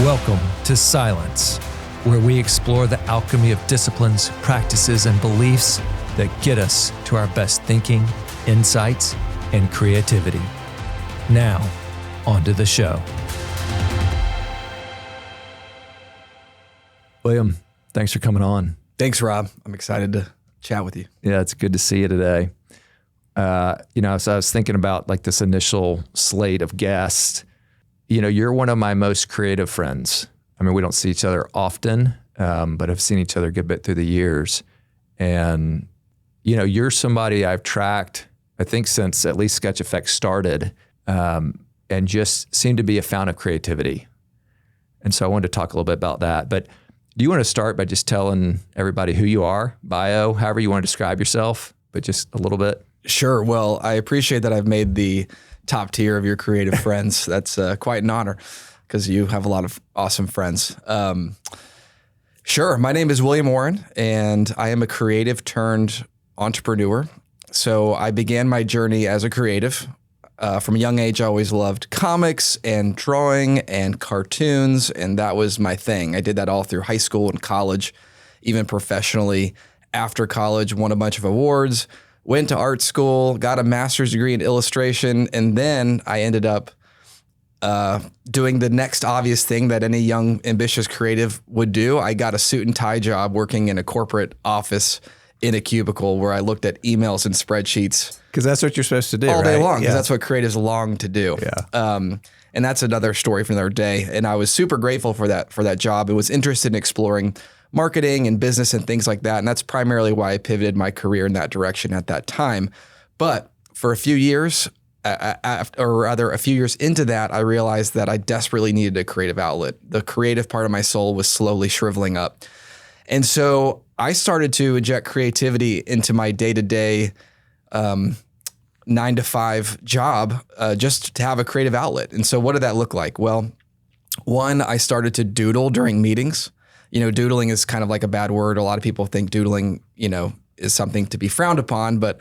Welcome to Silence, where we explore the alchemy of disciplines, practices, and beliefs that get us to our best thinking, insights, and creativity. Now, on to the show. William, thanks for coming on. Thanks, Rob. I'm excited to chat with you. Yeah, it's good to see you today. So I was thinking about like this initial slate of guests. You know, you're one of my most creative friends. I mean, we don't see each other often, but I've seen each other a good bit through the years. And, you know, you're somebody I've tracked, I think, since at least Sketch Effect started, and just seem to be a fountain of creativity. And so I wanted to talk a little bit about that. But do you want to start by just telling everybody who you are, bio, however you want to describe yourself, but just a little bit? Sure. Well, I appreciate that I've made the top tier of your creative friends. That's quite an honor because you have a lot of awesome friends. Sure. My name is William Warren, and I am a creative turned entrepreneur. So I began my journey as a creative. From a young age, I always loved comics and drawing and cartoons, and that was my thing. I did that all through high school and college, even professionally. After college, won a bunch of awards, went to art school, got a master's degree in illustration, and then I ended up doing the next obvious thing that any young, ambitious creative would do. I got a suit and tie job working in a corporate office in a cubicle where I looked at emails and spreadsheets. Because that's what you're supposed to do, all day right? long, because that's what creatives long to do. Yeah. And that's another story for another day. And I was super grateful for that job. I was interested in exploring marketing and business and things like that. And that's primarily why I pivoted my career in that direction at that time. But for a few years, or rather a few years into that, I realized that I desperately needed a creative outlet. The creative part of my soul was slowly shriveling up. And so I started to inject creativity into my day-to-day 9-to-5 job just to have a creative outlet. And so what did that look like? Well, one, I started to doodle during meetings. You know, doodling is kind of like a bad word. A lot of people think doodling, you know, is something to be frowned upon. But,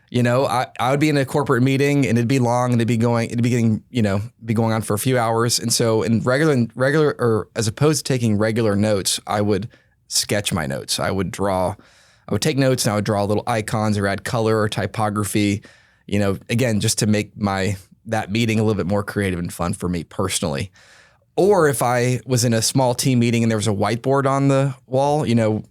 you know, I would be in a corporate meeting and it'd be long and it'd be going on for a few hours. And so in regular, or as opposed to taking regular notes, I would sketch my notes. I would take notes and I would draw little icons or add color or typography, you know, again, just to make that meeting a little bit more creative and fun for me personally. Or if I was in a small team meeting and there was a whiteboard on the wall, you know,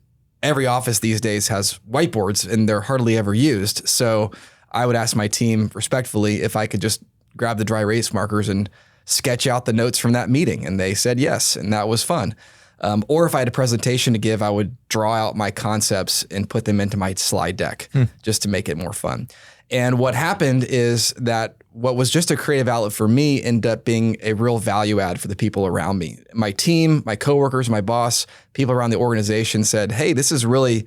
every office these days has whiteboards and they're hardly ever used. So I would ask my team respectfully if I could just grab the dry erase markers and sketch out the notes from that meeting. And they said yes, and that was fun. Or if I had a presentation to give, I would draw out my concepts and put them into my slide deck just to make it more fun. And what happened is that what was just a creative outlet for me ended up being a real value add for the people around me. My team, my coworkers, my boss, people around the organization said, hey, this is really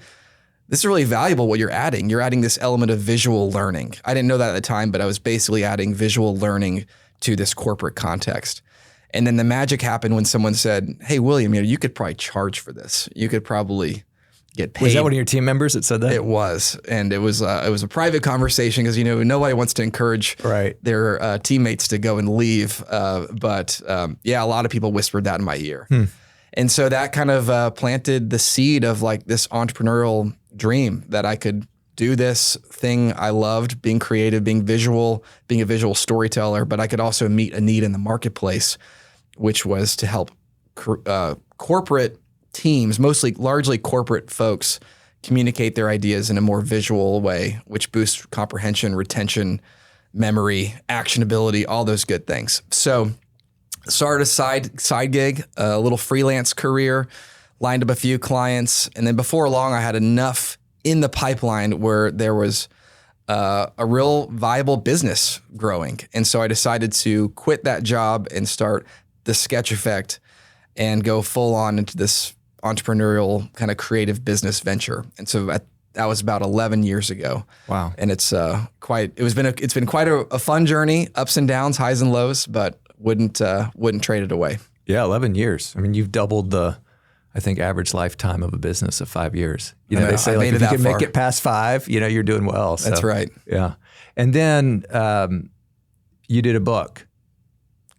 valuable what you're adding. You're adding this element of visual learning. I didn't know that at the time, but I was basically adding visual learning to this corporate context. And then the magic happened when someone said, hey, William, you know, you could probably charge for this. You could probably get paid. Was that one of your team members that said that? It was. And it was a private conversation because, you know, nobody wants to encourage their teammates to go and leave. But a lot of people whispered that in my ear. And so that kind of planted the seed of like this entrepreneurial dream that I could do this thing I loved, being creative, being visual, being a visual storyteller, but I could also meet a need in the marketplace, which was to help corporate teams, largely corporate folks, communicate their ideas in a more visual way, which boosts comprehension, retention, memory, actionability, all those good things. So started a side gig, a little freelance career, lined up a few clients, and then before long I had enough in the pipeline where there was a real viable business growing. And so I decided to quit that job and start the Sketch Effect and go full on into this entrepreneurial kind of creative business venture. And so that was about 11 years ago. Wow. And it's been quite a fun journey, ups and downs, highs and lows, but wouldn't trade it away. Yeah, 11 years. I mean, you've doubled the, I think, average lifetime of a business of 5 years. You know, they say like if you can make it past 5, you know, you're doing well. So, that's right. Yeah. And then you did a book.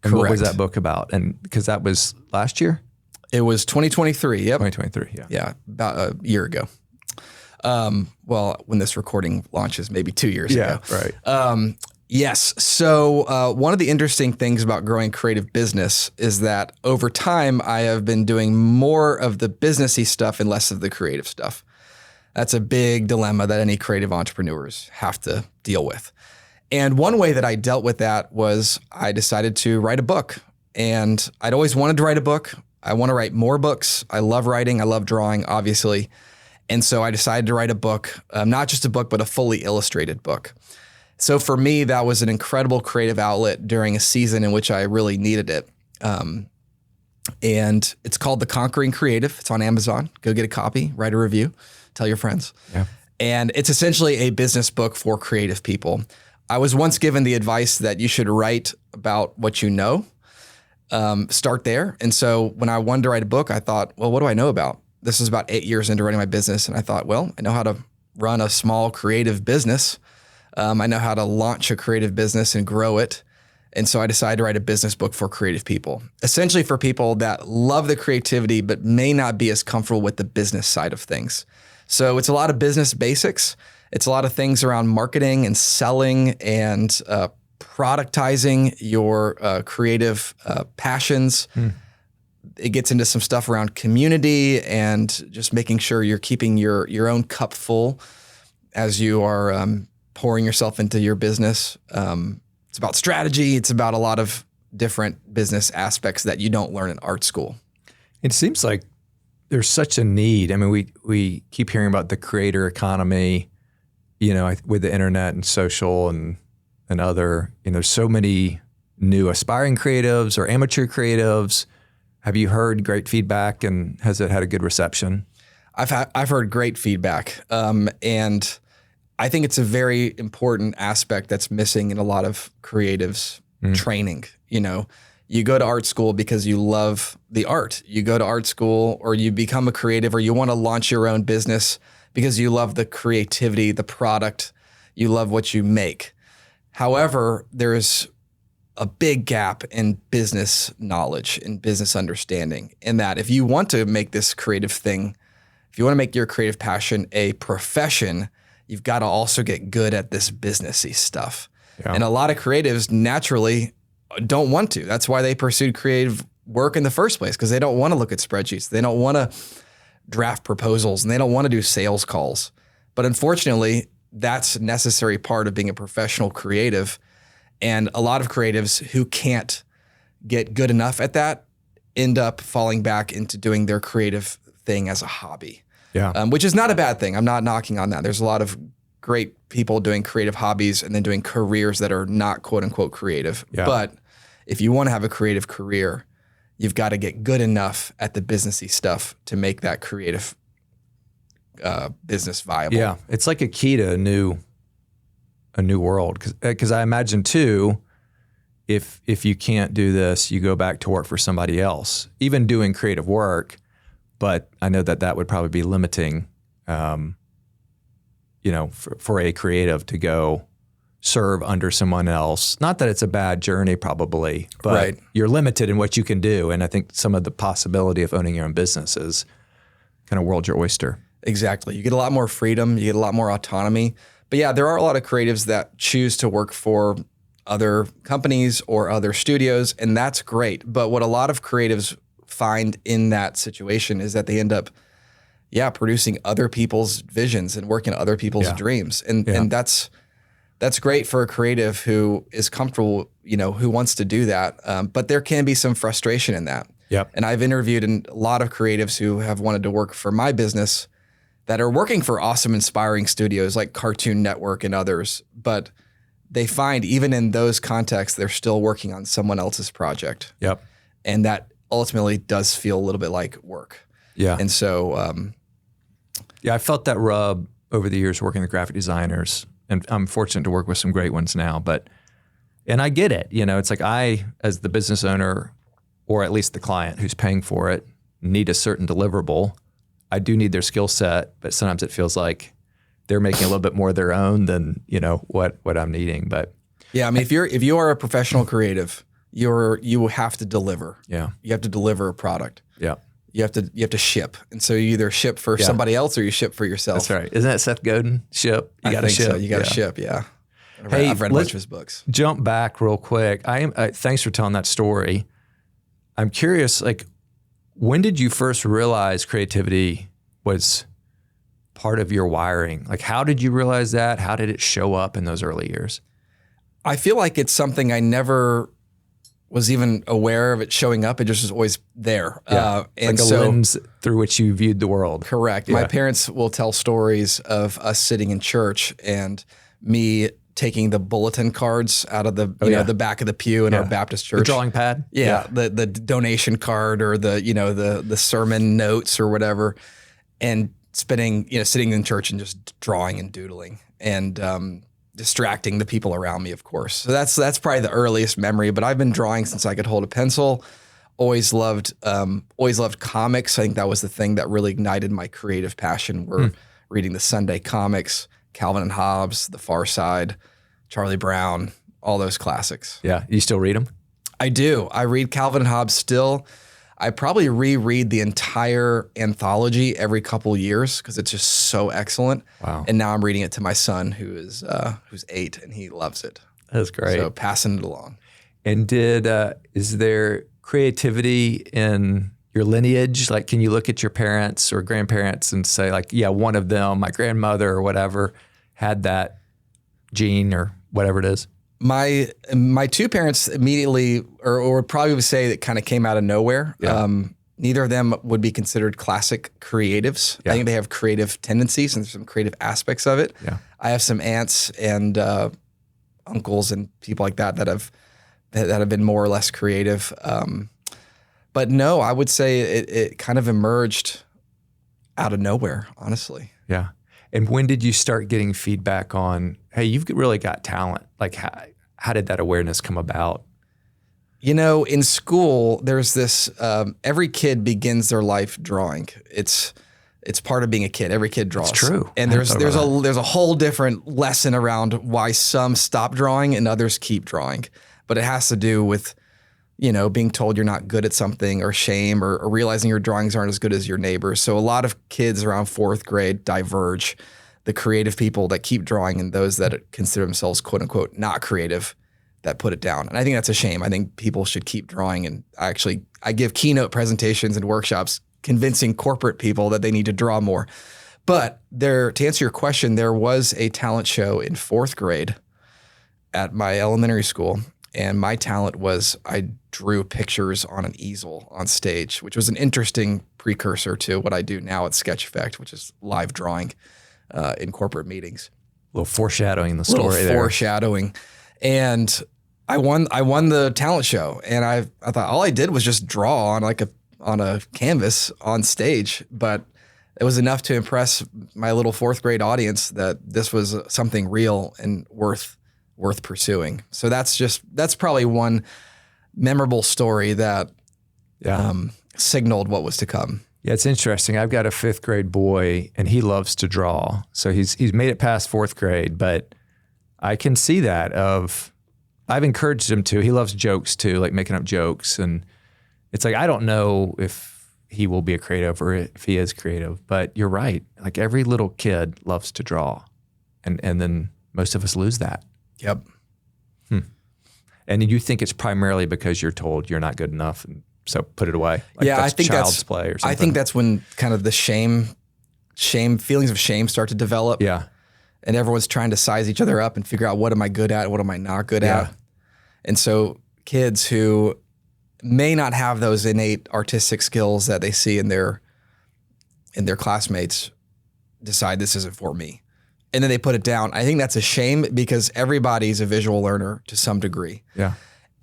And what was Correct. that book about? And because that was last year, It was 2023. Yep. 2023. Yeah. Yeah, about a year ago. Well, when this recording launches, maybe 2 years ago. Right. Yes. So one of the interesting things about growing creative business is that over time, I have been doing more of the businessy stuff and less of the creative stuff. That's a big dilemma that any creative entrepreneurs have to deal with. And one way that I dealt with that was I decided to write a book. And I'd always wanted to write a book. I want to write more books. I love writing. I love drawing, obviously. And so I decided to write a book, not just a book, but a fully illustrated book. So for me, that was an incredible creative outlet during a season in which I really needed it. And it's called The Conquering Creative. It's on Amazon. Go get a copy, write a review, tell your friends. Yeah. And it's essentially a business book for creative people. I was once given the advice that you should write about what you know. Start there. And so when I wanted to write a book, I thought, well, what do I know about? This was about 8 years into running my business. And I thought, well, I know how to run a small creative business. I know how to launch a creative business and grow it. And so I decided to write a business book for creative people, essentially for people that love the creativity, but may not be as comfortable with the business side of things. So it's a lot of business basics. It's a lot of things around marketing and selling and productizing your creative passions. It gets into some stuff around community and just making sure you're keeping your own cup full as you are pouring yourself into your business. It's about strategy. It's about a lot of different business aspects that you don't learn in art school. It seems like there's such a need. I mean, we keep hearing about the creator economy, with the internet and social and other, so many new aspiring creatives or amateur creatives. Have you heard great feedback, and has it had a good reception? I've heard great feedback. And I think it's a very important aspect that's missing in a lot of creatives training. You go to art school because you love the art. You go to art school or you become a creative or you want to launch your own business because you love the creativity, the product, you love what you make. However, there's a big gap in business knowledge and business understanding in that if you want to make this creative thing, if you want to make your creative passion a profession, you've got to also get good at this businessy stuff. Yeah. And a lot of creatives naturally don't want to. That's why they pursued creative work in the first place, because they don't want to look at spreadsheets. They don't want to draft proposals and they don't want to do sales calls. But unfortunately, that's a necessary part of being a professional creative. And a lot of creatives who can't get good enough at that end up falling back into doing their creative thing as a hobby. Yeah. Which is not a bad thing. I'm not knocking on that. There's a lot of great people doing creative hobbies and then doing careers that are not quote unquote creative. Yeah. But if you want to have a creative career, you've got to get good enough at the businessy stuff to make that creative business viable. Yeah. It's like a key to a new world. Because I imagine too, if you can't do this, you go back to work for somebody else, even doing creative work. But I know that would probably be limiting, for a creative to go serve under someone else. Not that it's a bad journey probably, but Right. You're limited in what you can do. And I think some of the possibility of owning your own business is kind of world's your oyster. Exactly. You get a lot more freedom. You get a lot more autonomy. But yeah, there are a lot of creatives that choose to work for other companies or other studios, and that's great. But what a lot of creatives find in that situation is that they end up, producing other people's visions and working on other people's dreams. And that's great for a creative who is comfortable, who wants to do that. But there can be some frustration in that. Yep. And I've interviewed a lot of creatives who have wanted to work for my business that are working for awesome, inspiring studios like Cartoon Network and others. But they find even in those contexts, they're still working on someone else's project. Yep. And that ultimately does feel a little bit like work. Yeah. And so, I felt that rub over the years working with graphic designers, and I'm fortunate to work with some great ones now, and I get it. It's like I, as the business owner, or at least the client who's paying for it, need a certain deliverable. I do need their skill set, but sometimes it feels like they're making a little bit more of their own than, what I'm needing. But yeah, I mean, if you are a professional creative you have to deliver. Yeah. You have to deliver a product. Yeah. You have to ship. And so you either ship for somebody else or you ship for yourself. That's right. Isn't that Seth Godin? Ship. You got to ship. So. You got to ship. Yeah. Hey, I've read a bunch of his books. Jump back real quick. Thanks for telling that story. I'm curious, like, when did you first realize creativity was part of your wiring? Like, how did you realize that? How did it show up in those early years? I feel like it's something I never was even aware of it showing up. It just was always there. Yeah. And like a lens through which you viewed the world. Correct. Yeah. My parents will tell stories of us sitting in church and me taking the bulletin cards out of the the back of the pew in our Baptist church. The drawing pad? Yeah. The donation card or the sermon notes or whatever, and sitting in church and just drawing and doodling and distracting the people around me, of course. So that's probably the earliest memory, but I've been drawing since I could hold a pencil. Always loved comics. I think that was the thing that really ignited my creative passion. We're reading the Sunday comics, Calvin and Hobbes, The Far Side, Charlie Brown, all those classics. Yeah. You still read them? I do. I read Calvin and Hobbes still. I probably reread the entire anthology every couple years because it's just so excellent. Wow. And now I'm reading it to my son who's 8 and he loves it. That's great. So passing it along. And is there creativity in your lineage? Like, can you look at your parents or grandparents and say, like, yeah, one of them, my grandmother or whatever, had that gene or whatever it is? My two parents immediately, or probably would say that kind of came out of nowhere. Yeah. Neither of them would be considered classic creatives. Yeah. I think they have creative tendencies and there's some creative aspects of it. Yeah. I have some aunts and uncles and people like that have been more or less creative. But no, I would say it kind of emerged out of nowhere, honestly. Yeah. And when did you start getting feedback on, hey, you've really got talent? Like, how did that awareness come about? In school, there's this, every kid begins their life drawing. It's part of being a kid. Every kid draws. It's true. And there's a whole different lesson around why some stop drawing and others keep drawing. But it has to do with, being told you're not good at something or shame or realizing your drawings aren't as good as your neighbors. So a lot of kids around 4th grade diverge. The creative people that keep drawing and those that consider themselves quote unquote not creative that put it down. And I think that's a shame. I think people should keep drawing. And I give keynote presentations and workshops convincing corporate people that they need to draw more. But to answer your question, there was a talent show in 4th grade at my elementary school. And my talent was I drew pictures on an easel on stage, which was an interesting precursor to what I do now at Sketch Effect, which is live drawing in corporate meetings. A little foreshadowing the story there. Foreshadowing. And I won the talent show. And I thought all I did was just draw on a canvas on stage. But it was enough to impress my little 4th grade audience that this was something real and worth pursuing. So that's probably one memorable story that signaled what was to come. Yeah, it's interesting. I've got a 5th grade boy and he loves to draw. So he's made it past 4th grade, but I can see that I've encouraged him to. He loves jokes too, like making up jokes. And it's like, I don't know if he will be a creative or if he is creative, but you're right. Like every little kid loves to draw. And then most of us lose that. Yep. And you think it's primarily because you're told you're not good enough, and so put it away. Like yeah, that's I think child's play or something. I think that's when kind of the feelings of shame start to develop. Yeah. And everyone's trying to size each other up and figure out what am I good at, what am I not good at. And so kids who may not have those innate artistic skills that they see in their classmates decide this isn't for me. And then they put it down. I think that's a shame because everybody's a visual learner to some degree. Yeah.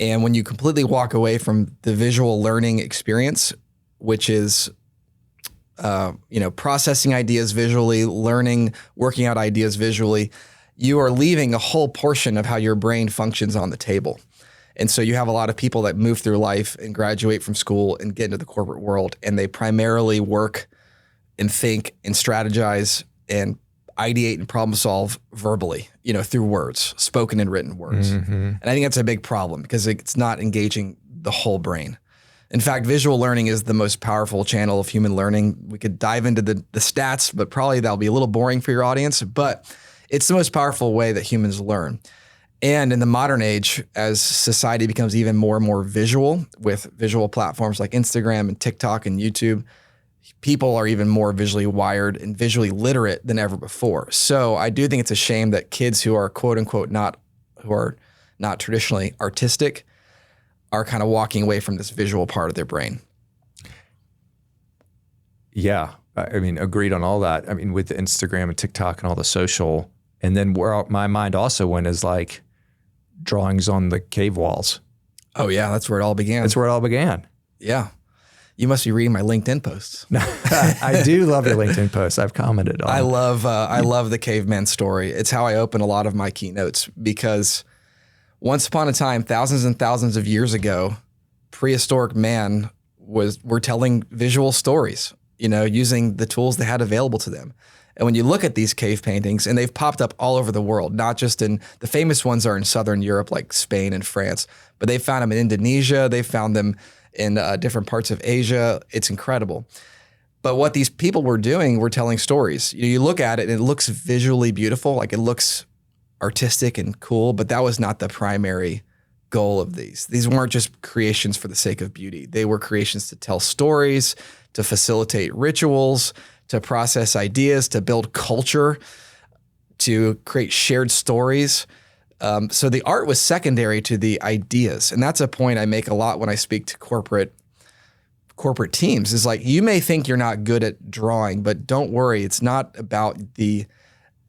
And when you completely walk away from the visual learning experience, which is, processing ideas visually, learning, working out ideas visually, you are leaving a whole portion of how your brain functions on the table. And so you have a lot of people that move through life and graduate from school and get into the corporate world, and they primarily work and think and strategize and ideate and problem solve verbally, through words, spoken and written words. And I think that's a big problem because it's not engaging the whole brain. In fact, visual learning is the most powerful channel of human learning. We could dive into the stats, but probably that'll be a little boring for your audience, but it's the most powerful way that humans learn. And in the modern age, as society becomes even more and more visual with visual platforms like Instagram and TikTok and YouTube, people are even more visually wired and visually literate than ever before. So I do think it's a shame that kids who are quote unquote who are not traditionally artistic are kind of walking away from this visual part of their brain. Yeah. I mean, agreed on all that. I mean, with the Instagram and TikTok and all the social, and then where my mind also went is like drawings on the cave walls. Oh yeah, that's where it all began. That's where it all began. Yeah. You must be reading my LinkedIn posts. I do love your LinkedIn posts. I've commented on. I love the caveman story. It's how I open a lot of my keynotes because once upon a time, thousands and thousands of years ago, prehistoric man were telling visual stories, using the tools they had available to them. And when you look at these cave paintings, and they've popped up all over the world, not just the famous ones are in Southern Europe, like Spain and France, but they found them in Indonesia. They found them in different parts of Asia. It's incredible. But what these people were doing were telling stories. You look at it and it looks visually beautiful, like it looks artistic and cool, but that was not the primary goal of these. These weren't just creations for the sake of beauty. They were creations to tell stories, to facilitate rituals, to process ideas, to build culture, to create shared stories. So the art was secondary to the ideas. And that's a point I make a lot when I speak to corporate teams is like, you may think you're not good at drawing, but don't worry. It's not about the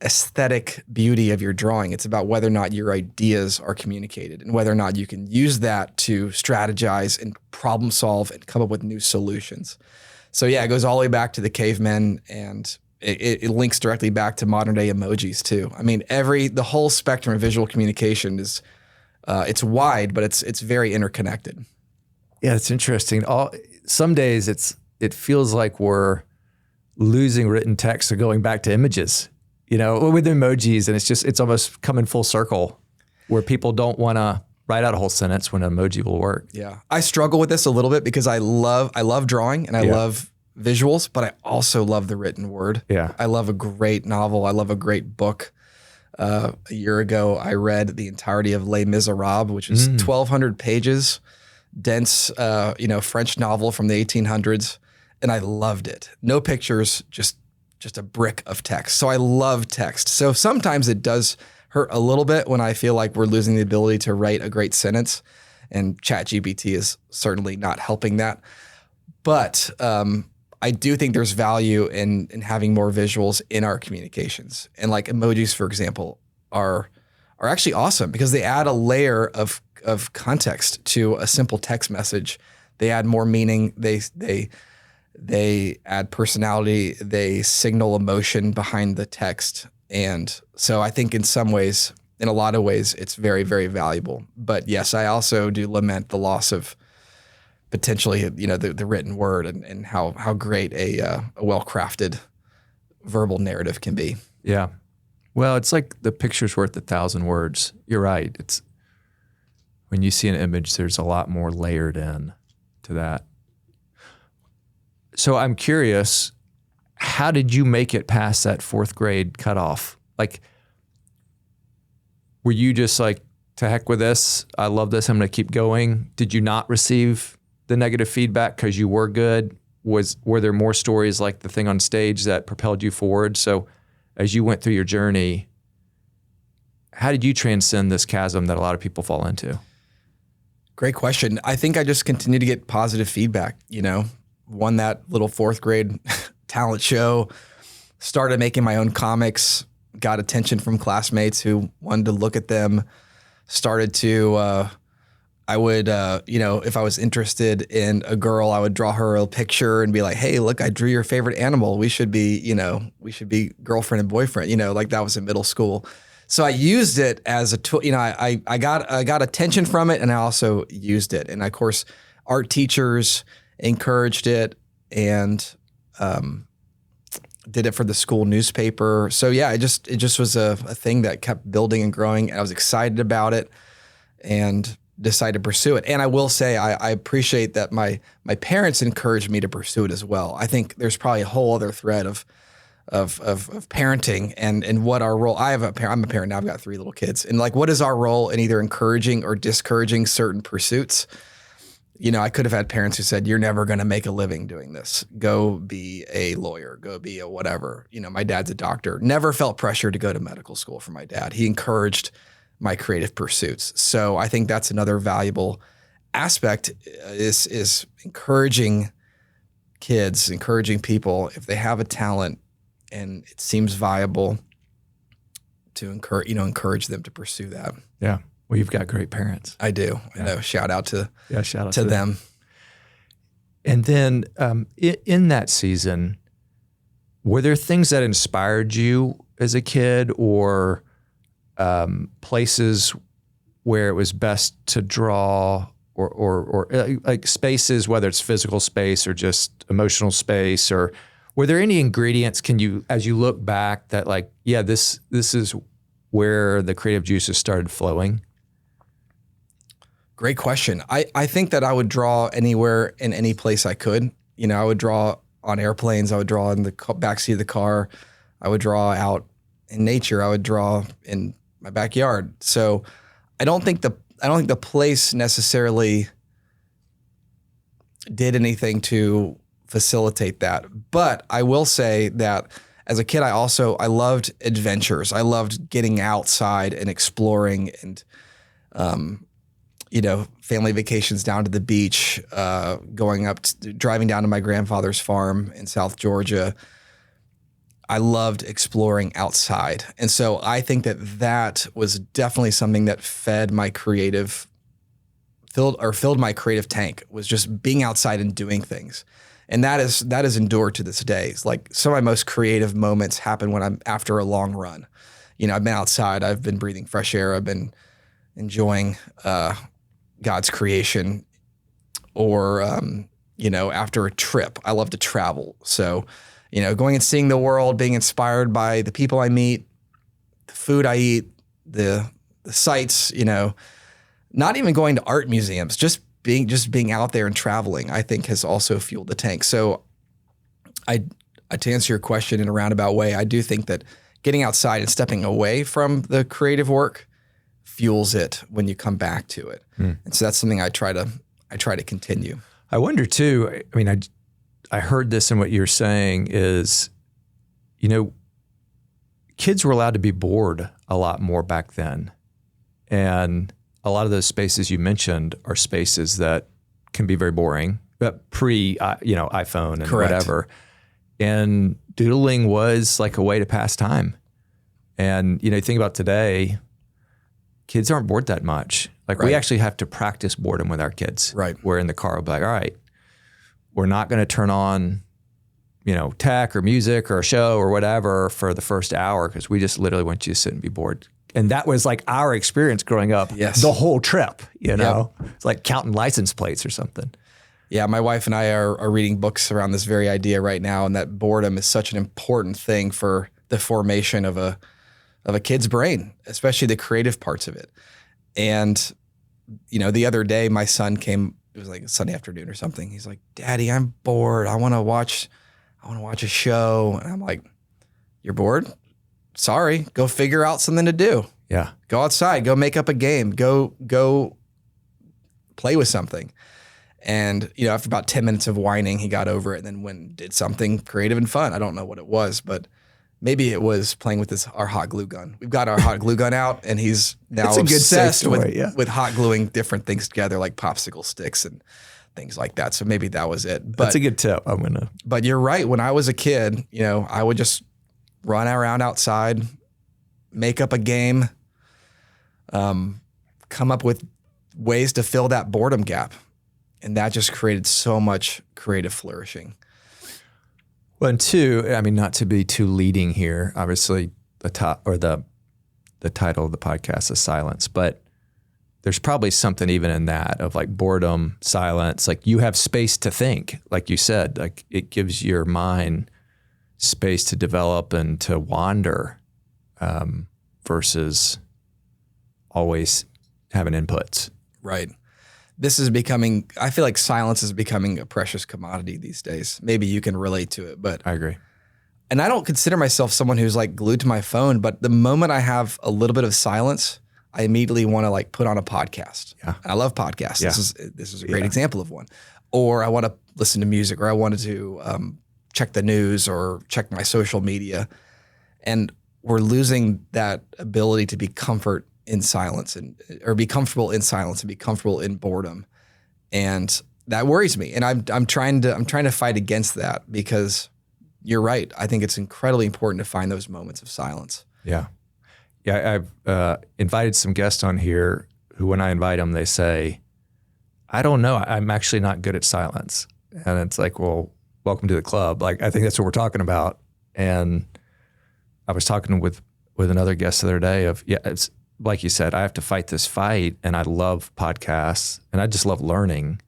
aesthetic beauty of your drawing. It's about whether or not your ideas are communicated and whether or not you can use that to strategize and problem solve and come up with new solutions. So yeah, it goes all the way back to the cavemen, and it links directly back to modern day emojis too. I mean, the whole spectrum of visual communication is, it's wide, but it's very interconnected. Yeah, it's interesting. Some days it feels like we're losing written text or going back to images, with emojis, and it's almost coming full circle where people don't want to write out a whole sentence when an emoji will work. Yeah. I struggle with this a little bit because I love drawing and I love visuals, but I also love the written word. Yeah. I love a great novel. I love a great book. A year ago, I read the entirety of Les Miserables, which is 1,200 pages, dense, French novel from the 1800s. And I loved it. No pictures, just a brick of text. So I love text. So sometimes it does hurt a little bit when I feel like we're losing the ability to write a great sentence, and ChatGPT is certainly not helping that. But I do think there's value in having more visuals in our communications. And like emojis, for example, are actually awesome because they add a layer of context to a simple text message. They add more meaning. They add personality. They signal emotion behind the text. And so I think in a lot of ways, it's very, very valuable. But yes, I also do lament the loss of potentially, the written word and how great a well-crafted verbal narrative can be. Yeah. Well, it's like the picture's worth 1,000 words. You're right. It's when you see an image, there's a lot more layered in to that. So I'm curious, how did you make it past that 4th grade cutoff? Like, were you just like, to heck with this, I love this, I'm going to keep going? Did you not receive the negative feedback because you were good? Were there more stories like the thing on stage that propelled you forward? So as you went through your journey, how did you transcend this chasm that a lot of people fall into? Great question. I think I just continued to get positive feedback, won that little 4th grade talent show, started making my own comics, got attention from classmates who wanted to look at them, started to, I would, if I was interested in a girl, I would draw her a picture and be like, hey, look, I drew your favorite animal. We should be girlfriend and boyfriend, like that was in middle school. So I used it as a tool, I got attention from it, and I also used it. And of course, art teachers encouraged it, and did it for the school newspaper. So yeah, it just was a thing that kept building and growing. And I was excited about it and decided to pursue it. And I will say, I appreciate that my parents encouraged me to pursue it as well. I think there's probably a whole other thread of parenting and what our role. I'm a parent now. I've got 3 little kids, and like, what is our role in either encouraging or discouraging certain pursuits? You know, I could have had parents who said, "You're never going to make a living doing this. Go be a lawyer. Go be a whatever." You know, my dad's a doctor. Never felt pressure to go to medical school from my dad. He encouraged my creative pursuits. So I think that's another valuable aspect is encouraging kids, encouraging people if they have a talent and it seems viable to encourage them to pursue that. Yeah. Well, you've got great parents. I do. Yeah. I know. Shout out to them. them. And then in that season, were there things that inspired you as a kid, or places where it was best to draw, or like spaces, whether it's physical space or just emotional space, or were there any ingredients, as you look back, that like, yeah, this is where the creative juices started flowing? Great question. I think that I would draw anywhere in any place I could. You know, I would draw on airplanes. I would draw in the backseat of the car. I would draw out in nature. I would draw in my backyard. So I don't think the place necessarily did anything to facilitate that. But I will say that as a kid, I loved adventures. I loved getting outside and exploring, and family vacations down to the beach, driving down to my grandfather's farm in South Georgia. I loved exploring outside. And so I think that was definitely something that filled my creative tank, was just being outside and doing things. And that is endured to this day. It's like some of my most creative moments happen when I'm after a long run. You know, I've been outside, I've been breathing fresh air, I've been enjoying God's creation, or after a trip. I love to travel. So, going and seeing the world, being inspired by the people I meet, the food I eat, the sights, not even going to art museums, just being out there and traveling, I think has also fueled the tank. So to answer your question in a roundabout way, I do think that getting outside and stepping away from the creative work fuels it when you come back to it. And so that's something I try to continue. I wonder too, I mean, I heard this in what you're saying is, kids were allowed to be bored a lot more back then. And a lot of those spaces you mentioned are spaces that can be very boring, but iPhone and Correct. Whatever. And doodling was like a way to pass time. And, you think about today, kids aren't bored that much. Like Right. we actually have to practice boredom with our kids. Right. We're in the car, we'll be like, all right, we're not going to turn on, tech or music or a show or whatever for the first hour, because we just literally want you to sit and be bored. And that was like our experience growing up. Yes. The whole trip, It's like counting license plates or something. Yeah, my wife and I are reading books around this very idea right now, and that boredom is such an important thing for the formation of a kid's brain, especially the creative parts of it. And, the other day my son came, it was like a Sunday afternoon or something. He's like, "Daddy, I'm bored. I want to watch a show." And I'm like, "You're bored? Sorry, go figure out something to do. Yeah. Go outside, go make up a game, go play with something." And, after about 10 minutes of whining, he got over it and then went and did something creative and fun. I don't know what it was, but maybe it was playing with our hot glue gun. We've got our hot glue gun out, and he's now It's a good safe obsessed story, with hot gluing different things together, like popsicle sticks and things like that. So maybe that was it. But That's a good tip. But you're right. When I was a kid, I would just run around outside, make up a game, come up with ways to fill that boredom gap. And that just created so much creative flourishing. Well, and two, not to be too leading here, obviously the title of the podcast is silence, but there's probably something even in that of like boredom, silence, like you have space to think, like you said, like it gives your mind space to develop and to wander versus always having inputs. Right. This is becoming, I feel like silence is becoming a precious commodity these days. Maybe you can relate to it, but I agree. and I don't consider myself someone who's like glued to my phone, but the moment I have a little bit of silence, I immediately want to like put on a podcast. Yeah. I love podcasts. Yeah. This is a great example of one. Or I want to listen to music, or I wanted to check the news or check my social media. And we're losing that ability to be comfort in silence or be comfortable in silence and be comfortable in boredom. And that worries me. And I'm trying to fight against that, because you're right. I think it's incredibly important to find those moments of silence. Yeah. Yeah. I've invited some guests on here who, when I invite them, they say, I don't know, I'm actually not good at silence. And it's like, well, welcome to the club. Like, I think that's what we're talking about. And I was talking with another guest the other day of, it's like you said, I have to fight this fight, and I love podcasts and I just love learning.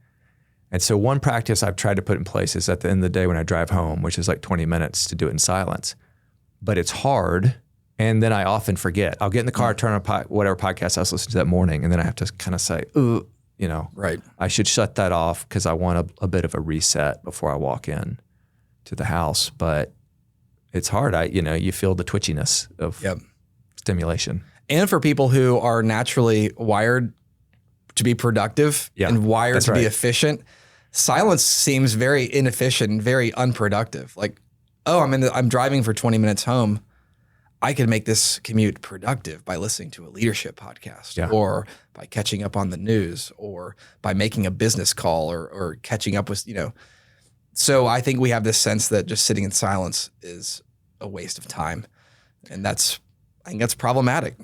And so one practice I've tried to put in place is at the end of the day when I drive home, which is like 20 minutes, to do it in silence. But it's hard. And then I often forget. I'll get in the car, turn on whatever podcast I was listening to that morning, and then I have to kind of say, ooh, Right. I should shut that off because I want a bit of a reset before I walk in to the house. But it's hard. You feel the twitchiness of stimulation. And for people who are naturally wired to be productive and wired to be efficient, silence seems very inefficient and very unproductive. Like, oh, I'm driving for 20 minutes home. I could make this commute productive by listening to a leadership podcast or by catching up on the news or by making a business call or catching up with, So I think we have this sense that just sitting in silence is a waste of time. And I think that's problematic.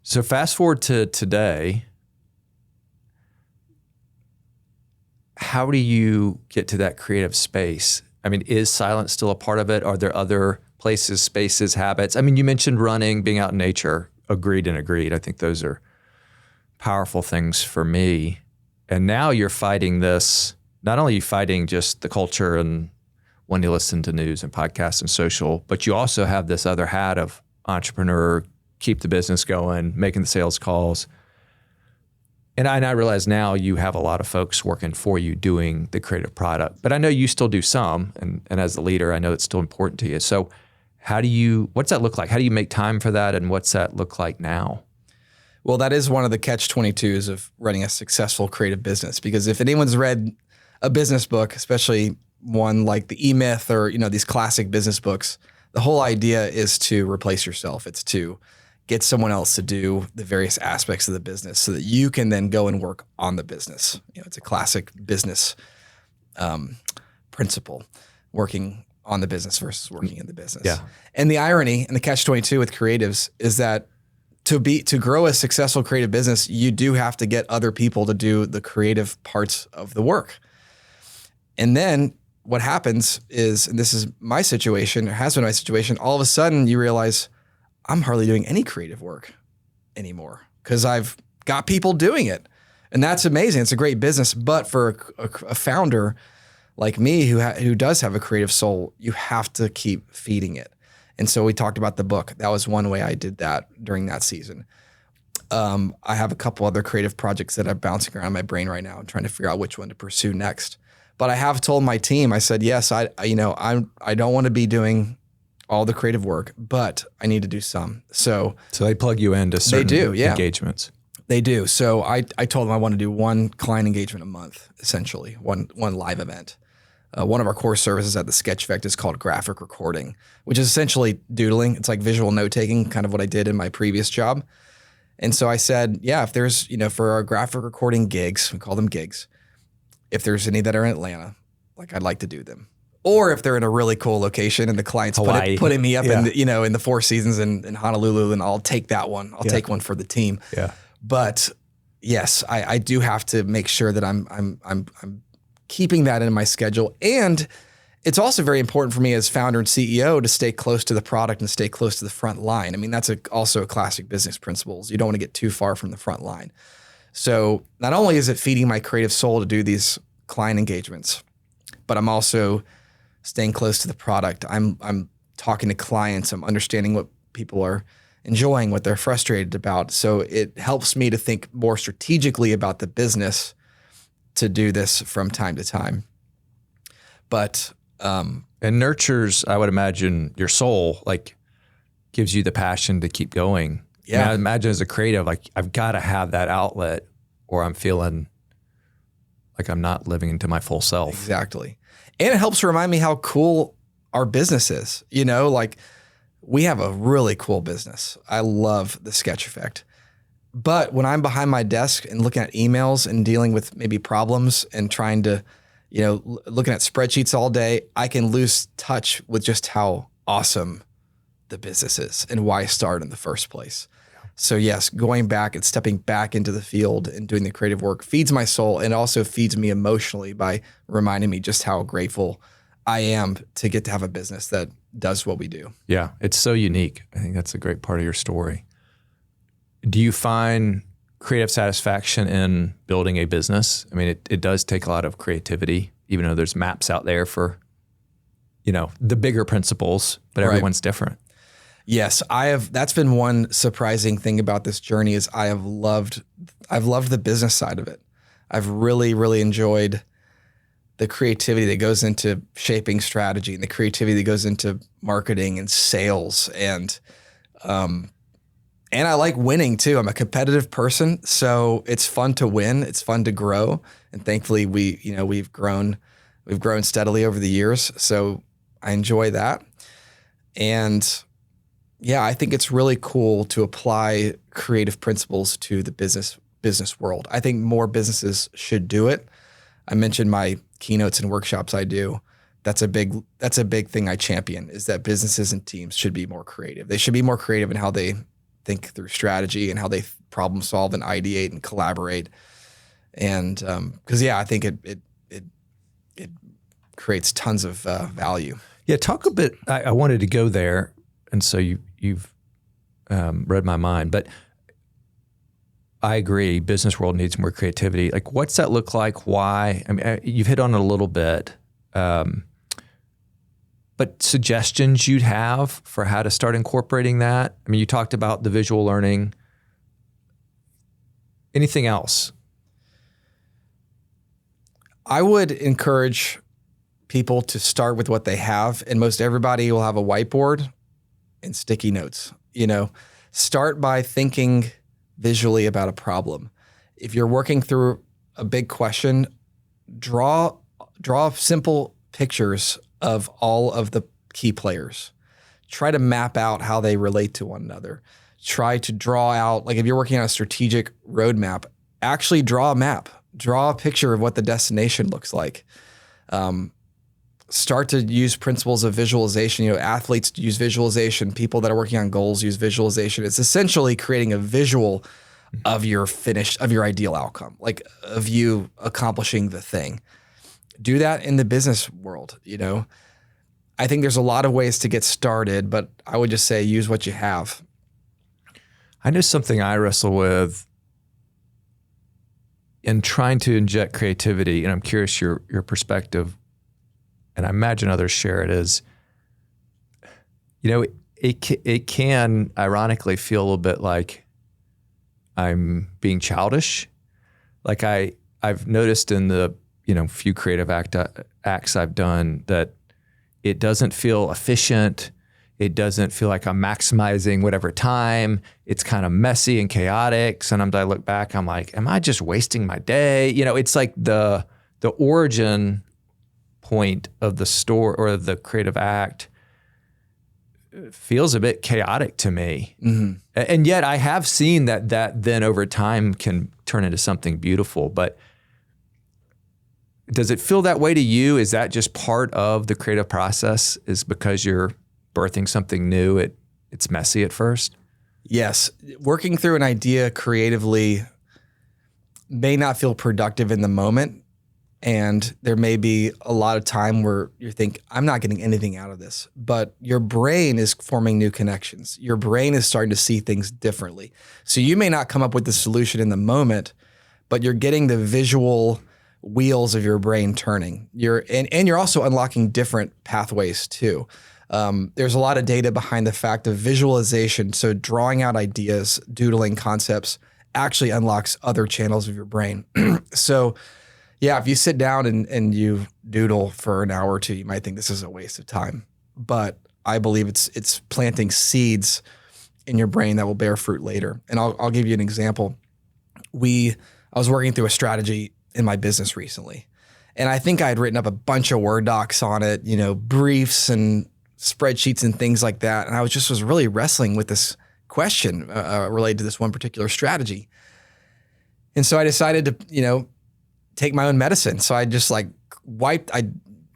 So fast forward to today, how do you get to that creative space? I mean, is silence still a part of it? Are there other places, spaces, habits? I mean, you mentioned running, being out in nature. Agreed. I think those are powerful things for me. And now you're fighting this, not only are you fighting just the culture and when you listen to news and podcasts and social, but you also have this other hat of entrepreneur, keep the business going, making the sales calls. And I realize now you have a lot of folks working for you doing the creative product, but I know you still do some. And as the leader, I know it's still important to you. So what's that look like? How do you make time for that? And what's that look like now? Well, that is one of the catch-22s of running a successful creative business, because if anyone's read a business book, especially one like the E-Myth or, these classic business books, the whole idea is to replace yourself. It's to get someone else to do the various aspects of the business so that you can then go and work on the business. It's a classic business principle, working on the business versus working in the business. Yeah. And the irony and the catch-22 with creatives is that to grow a successful creative business, you do have to get other people to do the creative parts of the work. And then what happens is, and this is my situation, or has been my situation, all of a sudden you realize I'm hardly doing any creative work anymore because I've got people doing it. And that's amazing. It's a great business. But for a founder like me who does have a creative soul, you have to keep feeding it. And so we talked about the book. That was one way I did that during that season. I have a couple other creative projects that are bouncing around my brain right now. I'm trying to figure out which one to pursue next. But I have told my team, I said, yes, I don't want to be doing all the creative work, but I need to do some. So they plug you into certain engagements. They do. So I told them I want to do one client engagement a month, essentially, one live event. One of our core services at the Sketch Effect is called graphic recording, which is essentially doodling. It's like visual note-taking, kind of what I did in my previous job. And so I said, if there's, for our graphic recording gigs, we call them gigs, if there's any that are in Atlanta, I'd like to do them. Or if they're in a really cool location and the client's putting me up in the Four Seasons in Honolulu, then I'll take that one. I'll take one for the team. Yeah. But yes, I do have to make sure that I'm keeping that in my schedule. And it's also very important for me as founder and CEO to stay close to the product and stay close to the front line. I mean, that's also a classic business principles. You don't want to get too far from the front line. So not only is it feeding my creative soul to do these client engagements, but I'm also staying close to the product. I'm talking to clients. I'm understanding what people are enjoying, what they're frustrated about. So it helps me to think more strategically about the business to do this from time to time. But and nurtures, I would imagine, your soul, like gives you the passion to keep going. Yeah. I mean, I imagine as a creative, like I've got to have that outlet or I'm feeling like I'm not living into my full self. Exactly. And it helps remind me how cool our business is. You know, like we have a really cool business. I love the Sketch Effect. But when I'm behind my desk and looking at emails and dealing with maybe problems and trying to, you know, looking at spreadsheets all day, I can lose touch with just how awesome the business is and why I started in the first place. So yes, going back and stepping back into the field and doing the creative work feeds my soul and also feeds me emotionally by reminding me just how grateful I am to get to have a business that does what we do. Yeah, it's so unique. I think that's a great part of your story. Do you find creative satisfaction in building a business? I mean, it does take a lot of creativity, even though there's maps out there for, you know, the bigger principles, but everyone's different. Yes, I have. That's been one surprising thing about this journey is I've loved the business side of it. I've really, really enjoyed the creativity that goes into shaping strategy and the creativity that goes into marketing and sales and I like winning too. I'm a competitive person, so it's fun to win. It's fun to grow, and thankfully we've grown steadily over the years. So I enjoy that, and yeah, I think it's really cool to apply creative principles to the business world. I think more businesses should do it. I mentioned my keynotes and workshops I do. That's a big thing I champion is that businesses and teams should be more creative. They should be more creative in how they think through strategy and how they problem solve and ideate and collaborate. And because I think it creates tons of value. Yeah, talk a bit. I wanted to go there, and so you've read my mind, but I agree. Business world needs more creativity. Like, what's that look like? Why? I mean, you've hit on it a little bit, but suggestions you'd have for how to start incorporating that? I mean, you talked about the visual learning. Anything else? I would encourage people to start with what they have, and most everybody will have a whiteboard and sticky notes. You know, start by thinking visually about a problem. If you're working through a big question, draw simple pictures of all of the key players. Try to map out how they relate to one another. Try to draw out, like if you're working on a strategic roadmap, actually draw a map. Draw a picture of what the destination looks like. Start to use principles of visualization. You know, athletes use visualization. People that are working on goals use visualization. It's essentially creating a visual of your ideal outcome, like of you accomplishing the thing. Do that in the business world. You know, I think there's a lot of ways to get started, but I would just say use what you have. I know something I wrestle with in trying to inject creativity, and I'm curious your perspective, and I imagine others share it, is, you know, it can ironically feel a little bit like I'm being childish. Like I've noticed in the, you know, few creative acts I've done that it doesn't feel efficient. It doesn't feel like I'm maximizing whatever time. It's kind of messy and chaotic. Sometimes I look back, I'm like, am I just wasting my day? You know, it's like the origin point of the story or the creative act feels a bit chaotic to me. Mm-hmm. And yet I have seen that then over time can turn into something beautiful. But does it feel that way to you? Is that just part of the creative process, is because you're birthing something new, it's messy at first? Yes. Working through an idea creatively may not feel productive in the moment. And there may be a lot of time where you think, I'm not getting anything out of this. But your brain is forming new connections. Your brain is starting to see things differently. So you may not come up with the solution in the moment, but you're getting the visual wheels of your brain turning. And you're also unlocking different pathways too. There's a lot of data behind the fact of visualization. So drawing out ideas, doodling concepts actually unlocks other channels of your brain. So yeah, if you sit down and you doodle for an hour or two, you might think this is a waste of time. But I believe it's planting seeds in your brain that will bear fruit later. And I'll give you an example. I was working through a strategy in my business recently, and I think I had written up a bunch of Word docs on it, briefs and spreadsheets and things like that. And I was really wrestling with this question related to this one particular strategy. And so I decided to, take my own medicine. So I just I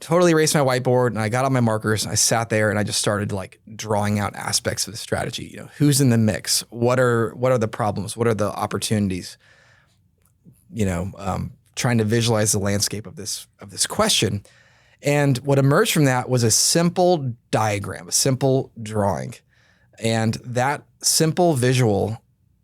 totally erased my whiteboard and I got out my markers and I sat there and I just started drawing out aspects of the strategy. Who's in the mix? What are the problems? What are the opportunities? Trying to visualize the landscape of this question. And what emerged from that was a simple diagram, a simple drawing. And that simple visual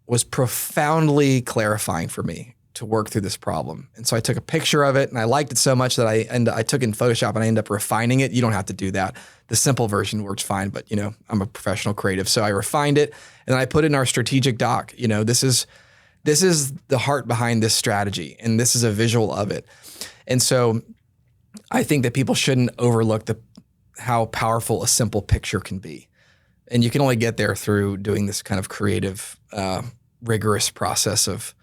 was profoundly clarifying for me to work through this problem. And so I took a picture of it and I liked it so much that I took it in Photoshop and I ended up refining it. You don't have to do that. The simple version works fine, but I'm a professional creative. So I refined it and I put it in our strategic doc. This is the heart behind this strategy and this is a visual of it. And so I think that people shouldn't overlook how powerful a simple picture can be. And you can only get there through doing this kind of creative, rigorous process of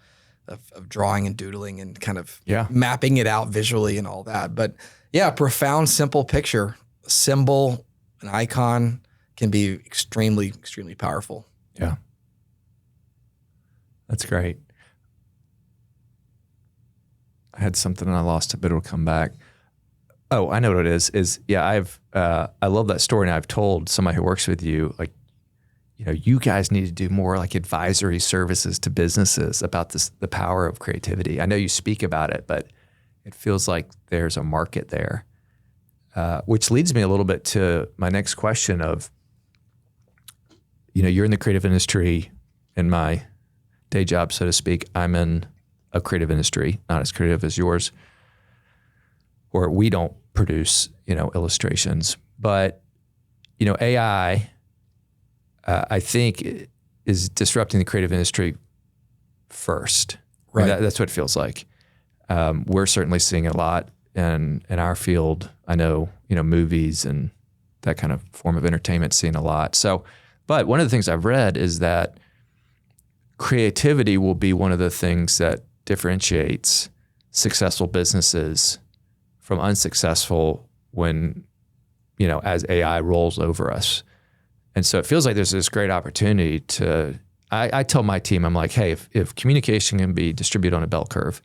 drawing and doodling and kind of mapping it out visually and all that. But yeah, a profound, simple picture, a symbol, an icon can be extremely, extremely powerful. Yeah. That's great. I had something and I lost it, but it'll come back. Oh, I know what it is. I love that story, and I've told somebody who works with you, you guys need to do more advisory services to businesses about the power of creativity. I know you speak about it, but it feels like there's a market there, which leads me a little bit to my next question of, you're in the creative industry. In my day job, so to speak, I'm in a creative industry, not as creative as yours, or we don't produce, illustrations. But, AI, I think is disrupting the creative industry first. Right. I mean, that's what it feels like. We're certainly seeing it a lot in our field. I know, movies and that kind of form of entertainment seeing a lot. So, but one of the things I've read is that creativity will be one of the things that differentiates successful businesses from unsuccessful when, as AI rolls over us. And so it feels like there's this great opportunity to, I tell my team, I'm like, hey, if communication can be distributed on a bell curve,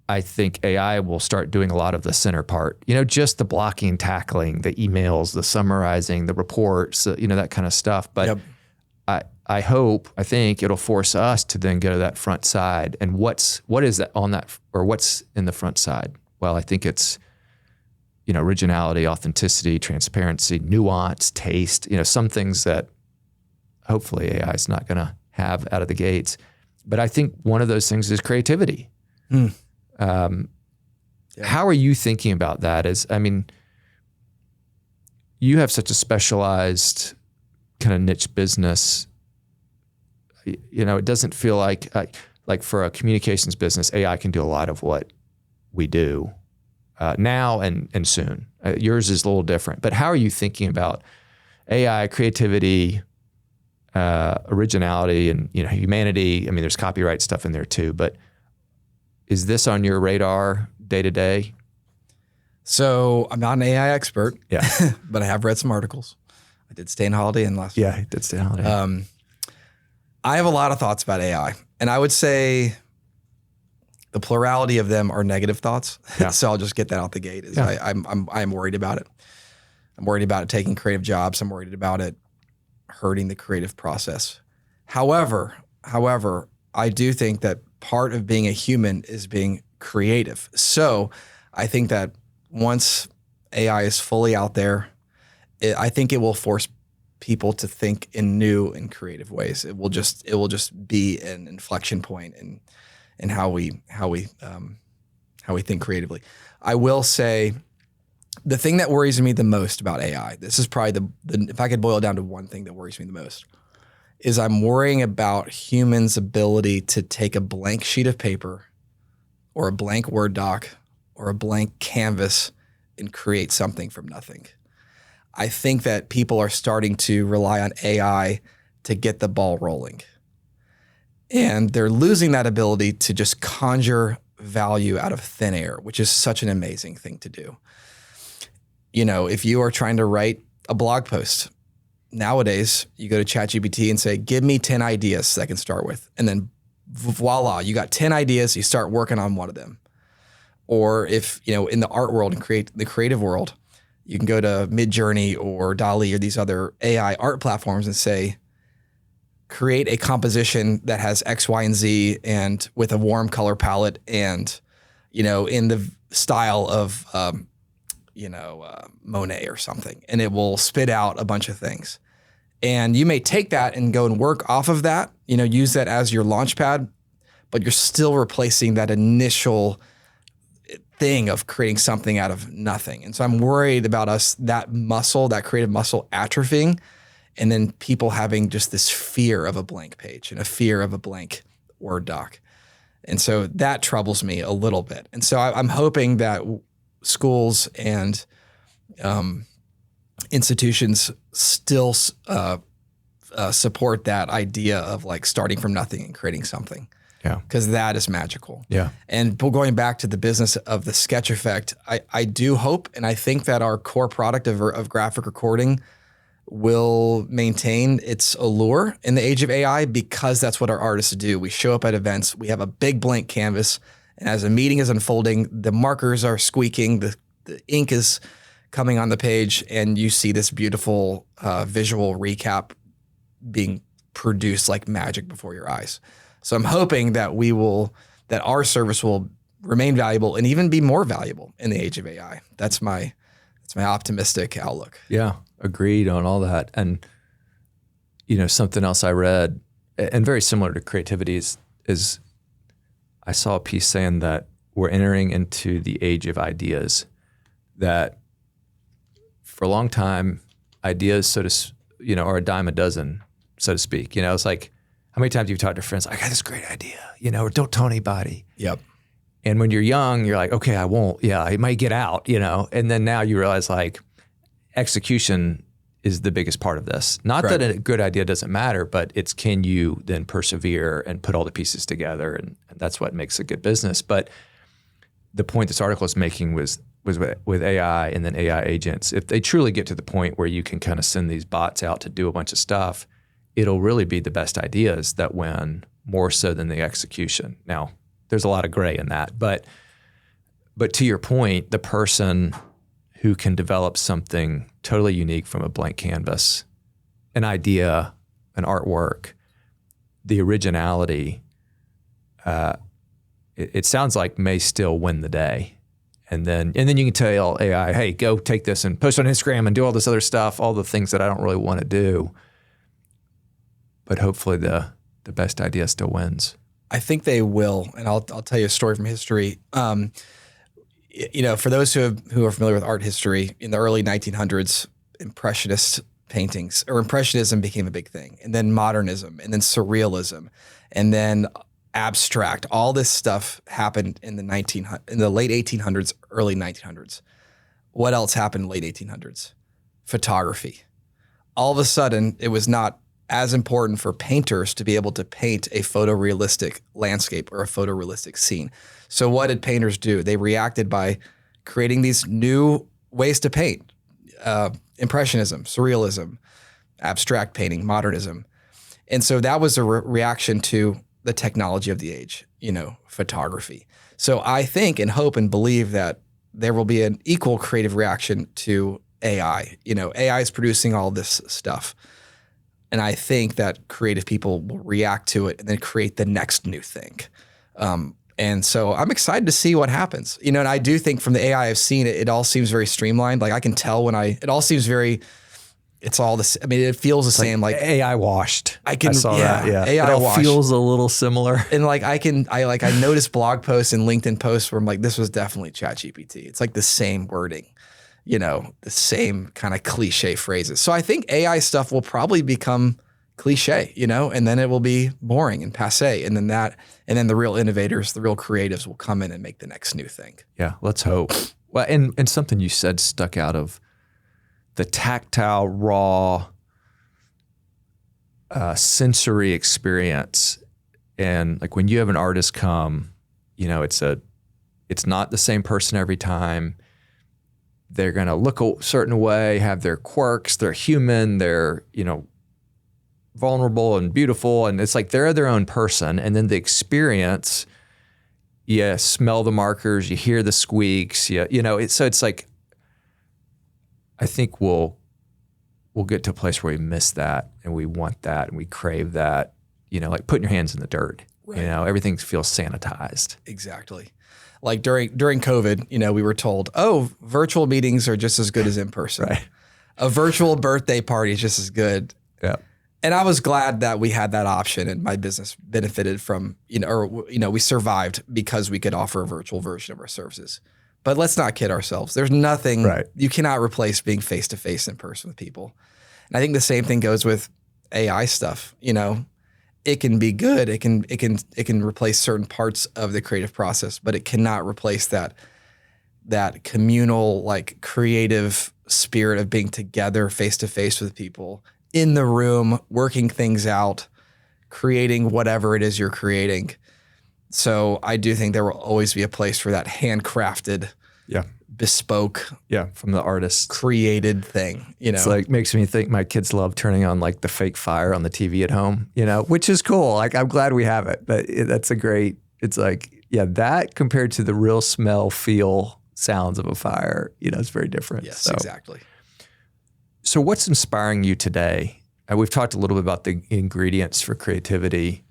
I think AI will start doing a lot of the center part, just the blocking, tackling, the emails, the summarizing, the reports, that kind of stuff. But I think it'll force us to then go to that front side. And what is that on that, or what's in the front side? Well, I think it's, originality, authenticity, transparency, nuance, taste, some things that hopefully AI is not going to have out of the gates. But I think one of those things is creativity. How are you thinking about that? You have such a specialized kind of niche business. It doesn't feel like for a communications business, AI can do a lot of what we do now and soon. Yours is a little different, but how are you thinking about AI, creativity, originality, and humanity? I mean, there's copyright stuff in there too, but is this on your radar day to day? So I'm not an AI expert, Yeah, but I have read some articles. I did stay on holiday and last. Yeah, I did stay on holiday. I have a lot of thoughts about AI, and I would say the plurality of them are negative thoughts. Yeah. So I'll just get that out the gate. I'm worried about it. I'm worried about it taking creative jobs. I'm worried about it hurting the creative process. However, I do think that part of being a human is being creative. So I think that once AI is fully out there, I think it will force people to think in new and creative ways. It will just be an inflection point in how we how we think creatively. I will say the thing that worries me the most about AI, this is probably the if I could boil it down to one thing that worries me the most, is I'm worrying about humans' ability to take a blank sheet of paper or a blank Word doc or a blank canvas and create something from nothing. I think that people are starting to rely on AI to get the ball rolling. And they're losing that ability to just conjure value out of thin air, which is such an amazing thing to do. You know, if you are trying to write a blog post, nowadays you go to ChatGPT and say, give me 10 ideas that I can start with. And then voila, you got 10 ideas, you start working on one of them. Or if, you know, in the art world and the creative world, you can go to Midjourney or DALL-E or these other AI art platforms and say, create a composition that has X, Y, and Z and with a warm color palette and, you know, in the style of, Monet or something. And it will spit out a bunch of things. And you may take that and go and work off of that, you know, use that as your launch pad, but you're still replacing that initial thing of creating something out of nothing. And so I'm worried about that creative muscle atrophying, and then people having just this fear of a blank page and a fear of a blank Word doc. And so that troubles me a little bit. And so I'm hoping that schools and institutions still support that idea of like starting from nothing and creating something. Yeah. Because that is magical. Yeah. And going back to the business of the sketch effect, I do hope and I think that our core product of graphic recording will maintain its allure in the age of AI, because that's what our artists do. We show up at events, we have a big blank canvas, and as a meeting is unfolding, the markers are squeaking, the ink is coming on the page, and you see this beautiful visual recap being produced like magic before your eyes. So I'm hoping that that our service will remain valuable and even be more valuable in the age of AI. That's my optimistic outlook. Yeah, agreed on all that. And, you know, something else I read, and very similar to creativity, is I saw a piece saying that we're entering into the age of ideas, that for a long time, ideas, are a dime a dozen, so to speak. You know, it's like, how many times you've talked to friends, I got this great idea, you know, or don't tell anybody. Yep. And when you're young, you're like, okay, I won't. Yeah, it might get out, you know. And then now you realize like execution is the biggest part of this. Not Right. that a good idea doesn't matter, but it's can you then persevere and put all the pieces together, and that's what makes a good business. But the point this article is making was with AI and then AI agents, if they truly get to the point where you can kind of send these bots out to do a bunch of stuff, it'll really be the best ideas that win more so than the execution. Now, there's a lot of gray in that, but to your point, the person who can develop something totally unique from a blank canvas, an idea, an artwork, the originality, it sounds like may still win the day. And then you can tell AI, hey, go take this and post on Instagram and do all this other stuff, all the things that I don't really want to do. But hopefully the best idea still wins. I think they will, and I'll tell you a story from history. For those who are familiar with art history, in the early 1900s, Impressionist paintings, or Impressionism became a big thing, and then Modernism, and then Surrealism, and then abstract. All this stuff happened in the late 1800s, early 1900s. What else happened in the late 1800s? Photography. All of a sudden, it was not as important for painters to be able to paint a photorealistic landscape or a photorealistic scene. So what did painters do? They reacted by creating these new ways to paint. Impressionism, Surrealism, abstract painting, Modernism. And so that was a reaction to the technology of the age, photography. So I think and hope and believe that there will be an equal creative reaction to AI. AI is producing all this stuff. And I think that creative people will react to it and then create the next new thing. And so I'm excited to see what happens. And I do think from the AI I've seen, it all seems very streamlined. Like I can tell it all seems very It's all the. I mean, it feels the same. Like AI washed. I can. saw that. Yeah. AI it all wash. feels a little similar. And like I noticed blog posts and LinkedIn posts where I'm like, this was definitely ChatGPT. It's like the same wording, the same kind of cliche phrases. So I think AI stuff will probably become cliche, and then it will be boring and passe. And then the real innovators, the real creatives will come in and make the next new thing. Yeah, let's hope. Well, and something you said stuck out of the tactile, raw, sensory experience. And like when you have an artist come, it's not the same person every time. They're going to look a certain way, have their quirks, they're human, they're, vulnerable and beautiful. And it's like they're their own person. And then the experience, you smell the markers, you hear the squeaks, so it's like, I think we'll get to a place where we miss that and we want that and we crave that, like putting your hands in the dirt, Right. Everything feels sanitized. Exactly. Like during COVID, we were told, oh, virtual meetings are just as good as in person. Right. A virtual birthday party is just as good. Yeah. And I was glad that we had that option and my business benefited from, we survived because we could offer a virtual version of our services. But let's not kid ourselves. There's nothing, Right. You cannot replace being face-to-face in person with people. And I think the same thing goes with AI stuff. It can be good. It can replace certain parts of the creative process, but it cannot replace that communal, like creative spirit of being together face-to-face with people in the room, working things out, creating whatever it is you're creating. So I do think there will always be a place for that handcrafted, Yeah. bespoke, From the artist. created thing. It's like makes me think my kids love turning on like the fake fire on the TV at home, which is cool. Like I'm glad we have it, but it's like, that compared to the real smell, feel, sounds of a fire, it's very different. Yes, exactly. So what's inspiring you today? We've talked a little bit about the ingredients for creativity.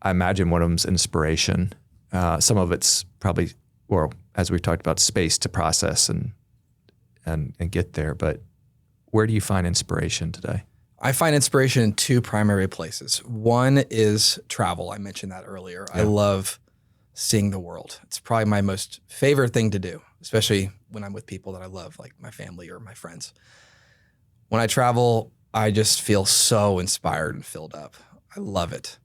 I imagine one of them's inspiration. Some of it's probably, or as we've talked about, space to process and get there. But where do you find inspiration today? I find inspiration in two primary places. One is travel. I mentioned that earlier. Yeah. I love seeing the world. It's probably my most favorite thing to do, especially when I'm with people that I love, like my family or my friends. When I travel, I just feel so inspired and filled up. I love it.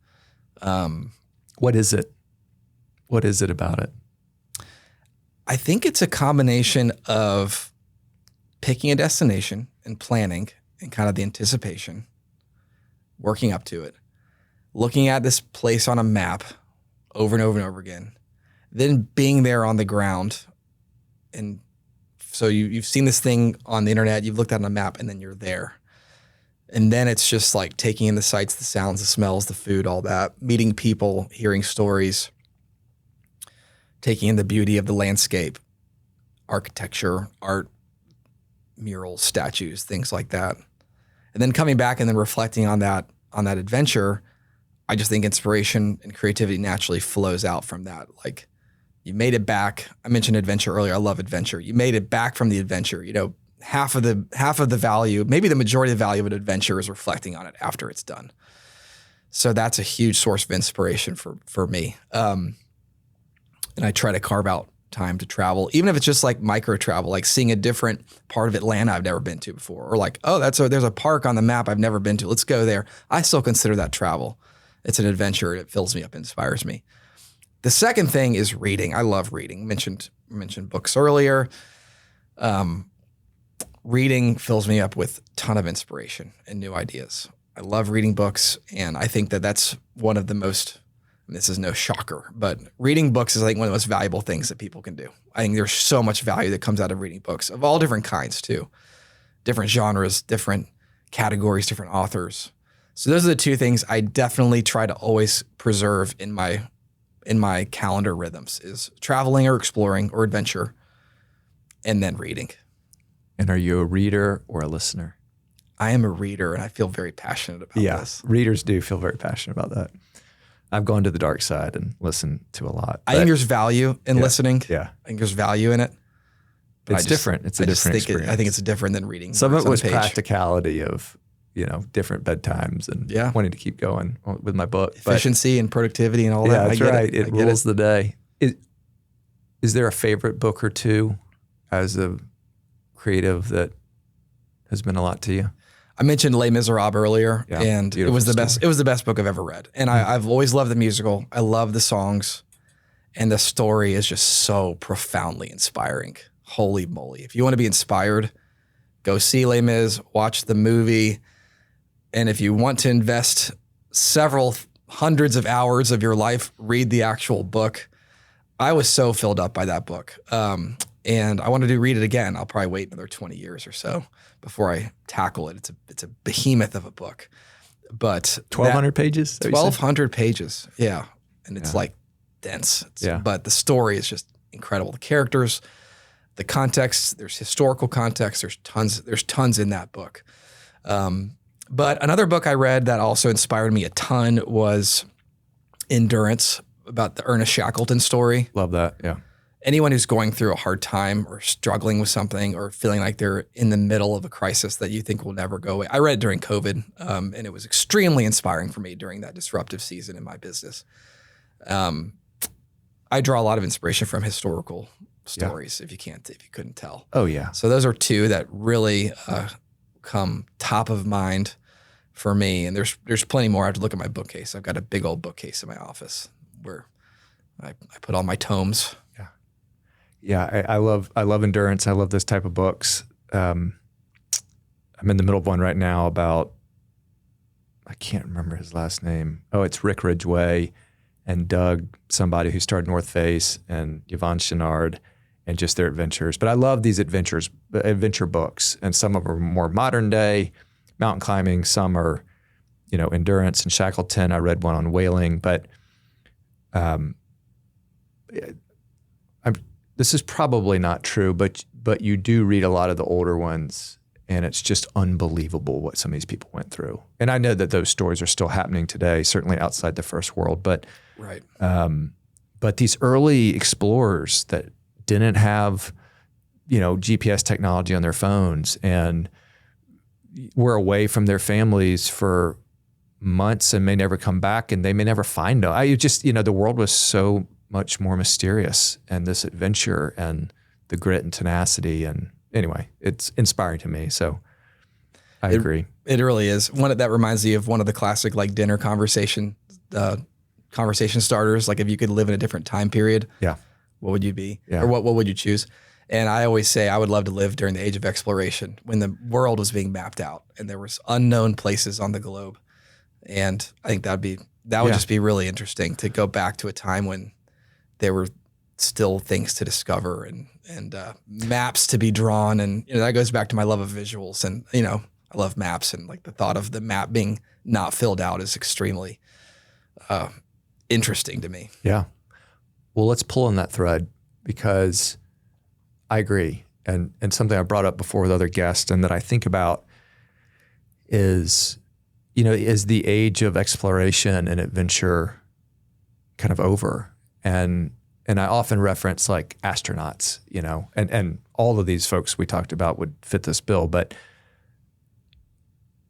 What is it? What is it about it? I think it's a combination of picking a destination and planning and kind of the anticipation, working up to it, looking at this place on a map over and over and over again, then being there on the ground. And so you've seen this thing on the internet, you've looked at it on a map, and then you're there. And then it's just like taking in the sights, the sounds, the smells, the food, all that, meeting people, hearing stories, taking in the beauty of the landscape, architecture, art, murals, statues, things like that. And then coming back and then reflecting on that adventure, I just think inspiration and creativity naturally flows out from that. Like you made it back. I mentioned adventure earlier. I love adventure. You made it back from the adventure. Half of the value, maybe the majority of the value of an adventure is reflecting on it after it's done. So that's a huge source of inspiration for me. And I try to carve out time to travel, even if it's just like micro travel, like seeing a different part of Atlanta I've never been to before, or like, oh, there's a park on the map I've never been to. Let's go there. I still consider that travel. It's an adventure. It fills me up, inspires me. The second thing is reading. I love reading. Mentioned books earlier. Reading fills me up with a ton of inspiration and new ideas. I love reading books, and I think that that's one of the most, and this is no shocker, but reading books is, I think, one of the most valuable things that people can do. I think there's so much value that comes out of reading books of all different kinds too. Different genres, different categories, different authors. So those are the two things I definitely try to always preserve in my calendar rhythms is traveling or exploring or adventure, and then reading. And are you a reader or a listener? I am a reader, and I feel very passionate about this. Readers do feel very passionate about that. I've gone to the dark side and listened to a lot. I think there's value in listening. Yeah. I think there's value in it. But It's different. It's a different experience. I think it's different than reading. Some of words it on a was page. practicality of, different bedtimes and Yeah. wanting to keep going with my book. Efficiency and productivity and all Yeah, that. that's I get right. It, It rules the day. Is there a favorite book or two as a creative that has been a lot to you? I mentioned Les Miserables earlier, Yeah, and it beautiful was the best. story. It was the best book I've ever read, and I've always loved the musical. I love the songs, and the story is just so profoundly inspiring. Holy moly! If you want to be inspired, go see Les Mis, watch the movie, and if you want to invest several hundreds of hours of your life, read the actual book. I was so filled up by that book, and I wanted to read it again. I'll probably wait another 20 years or so before I tackle it. It's a behemoth of a book, but 1,200 pages? 1,200 pages, yeah, and it's like dense. But the story is just incredible. The characters, the context. There's historical context. There's tons in that book. But another book I read that also inspired me a ton was Endurance, about the Ernest Shackleton story. Love that. Yeah. Anyone who's going through a hard time or struggling with something or feeling like they're in the middle of a crisis that you think will never go away. I read it during COVID, and it was extremely inspiring for me during that disruptive season in my business. I draw a lot of inspiration from historical stories, if you couldn't tell. Oh, yeah. So those are two that really come top of mind for me. And there's plenty more. I have to look at my bookcase. I've got a big old bookcase in my office where I put all my tomes. Yeah, I love Endurance. I love this type of books. I'm in the middle of one right now about, I can't remember his last name. Oh, it's Rick Ridgway and Doug, somebody who started North Face, and Yvonne Chenard, and just their adventures. But I love these adventure books, and some of them are more modern day, mountain climbing. Some are, endurance and Shackleton. I read one on whaling, but this is probably not true, but you do read a lot of the older ones, and it's just unbelievable what some of these people went through. And I know that those stories are still happening today, certainly outside the first world. But Right. But these early explorers that didn't have, GPS technology on their phones and were away from their families for months and may never come back, and they may never find them. The world was so much more mysterious, and this adventure and the grit and tenacity. And anyway, it's inspiring to me. So I agree. It really is. That reminds me of one of the classic dinner conversation starters. Like, if you could live in a different time period, Yeah. what would you be? Yeah. Or what would you choose? And I always say I would love to live during the age of exploration, when the world was being mapped out and there was unknown places on the globe. And I think that would just be really interesting to go back to a time when there were still things to discover and maps to be drawn. And that goes back to my love of visuals. And, I love maps, and the thought of the map being not filled out is extremely interesting to me. Yeah. Well, let's pull on that thread, because I agree. And something I brought up before with other guests and that I think about is, is the age of exploration and adventure kind of over? And I often reference astronauts, and all of these folks we talked about would fit this bill, but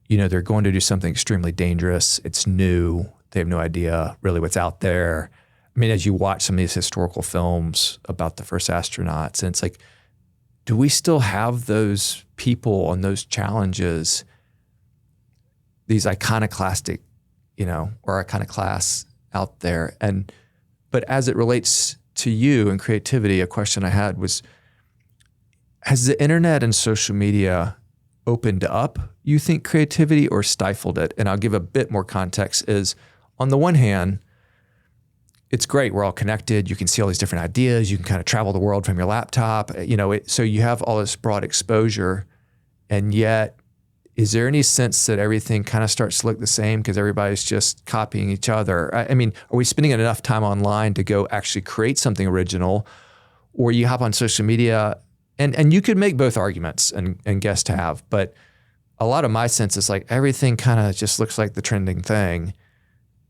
they're going to do something extremely dangerous. It's new. They have no idea really what's out there. I mean, as you watch some of these historical films about the first astronauts, and it's like, do we still have those people and those challenges, these iconoclastic, or iconoclasts out there? But as it relates to you and creativity, a question I had was, has the internet and social media opened up, you think, creativity, or stifled it? And I'll give a bit more context. Is, on the one hand, it's great. We're all connected. You can see all these different ideas. You can kind of travel the world from your laptop. So you have all this broad exposure. And yet, is there any sense that everything kind of starts to look the same because everybody's just copying each other? I mean, are we spending enough time online to go actually create something original? Or you hop on social media, and you could make both arguments and guess to have, but a lot of my sense is everything kind of just looks like the trending thing.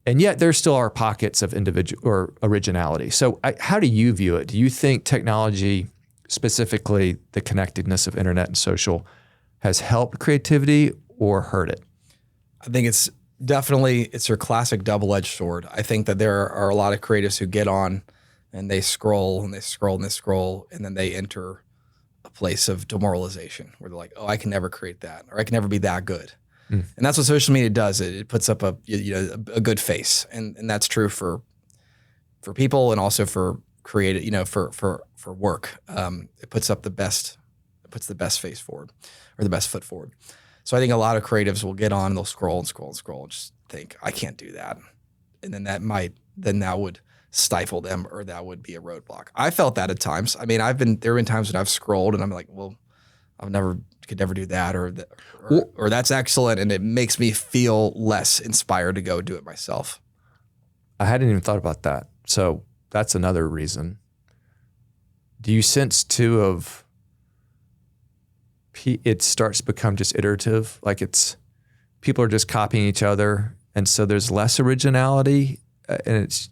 And yet there still are pockets of individual or originality. So how do you view it? Do you think technology specifically the connectedness of internet and social has helped creativity or hurt it? I think it's your classic double-edged sword. I think that there are a lot of creatives who get on and they scroll and they scroll and they scroll, and then they enter a place of demoralization where they're like, oh, I can never create that, or I can never be that good. And that's what social media does. It puts up a good face, and that's true for people and also for creative, for work. It puts the best face forward, or the best foot forward. So I think a lot of creatives will get on and they'll scroll and scroll and scroll and just think, I can't do that. And then that would stifle them, or that would be a roadblock. I felt that at times. I mean, there have been times when I've scrolled and I'm like, well, could never do that, or that's excellent. And it makes me feel less inspired to go do it myself. I hadn't even thought about that. So that's another reason. Do you sense too of it starts to become just iterative? Like people are just copying each other. And so there's less originality. And it's,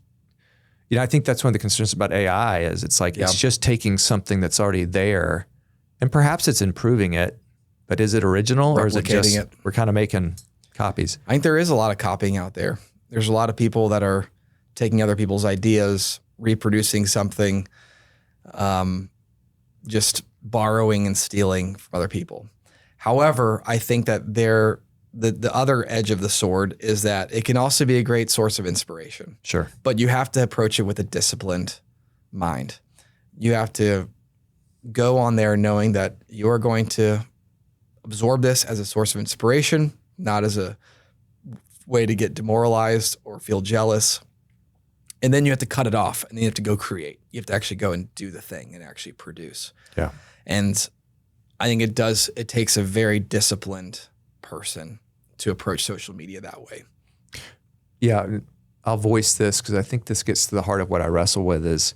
I think that's one of the concerns about AI is it's like, it's just taking something that's already there and perhaps it's improving it, but is it original or is it just, we're kind of making copies? I think there is a lot of copying out there. There's a lot of people that are taking other people's ideas, reproducing something, just borrowing and stealing from other people. However, I think that the other edge of the sword is that it can also be a great source of inspiration. Sure. But you have to approach it with a disciplined mind. You have to go on there knowing that you are going to absorb this as a source of inspiration, not as a way to get demoralized or feel jealous. And then you have to cut it off, and then you have to go create. You have to actually go and do the thing and actually produce. Yeah. And I think it takes a very disciplined person to approach social media that way. Yeah. I'll voice this because I think this gets to the heart of what I wrestle with is,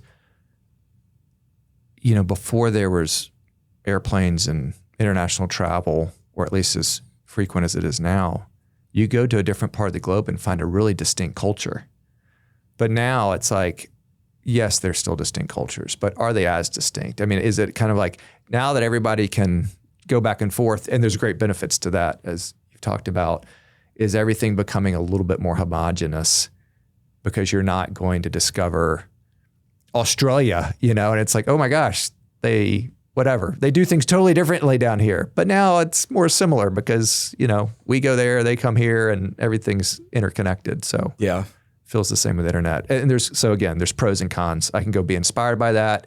before there was airplanes and international travel, or at least as frequent as it is now, you go to a different part of the globe and find a really distinct culture. But now it's like, yes, they're still distinct cultures, but are they as distinct? I mean, is it kind of like now that everybody can go back and forth, and there's great benefits to that, as you've talked about, is everything becoming a little bit more homogenous because you're not going to discover Australia, and it's like, oh my gosh, they do things totally differently down here. But now it's more similar because, we go there, they come here, and everything's interconnected. So yeah. Feels the same with internet. And there's pros and cons. I can go be inspired by that,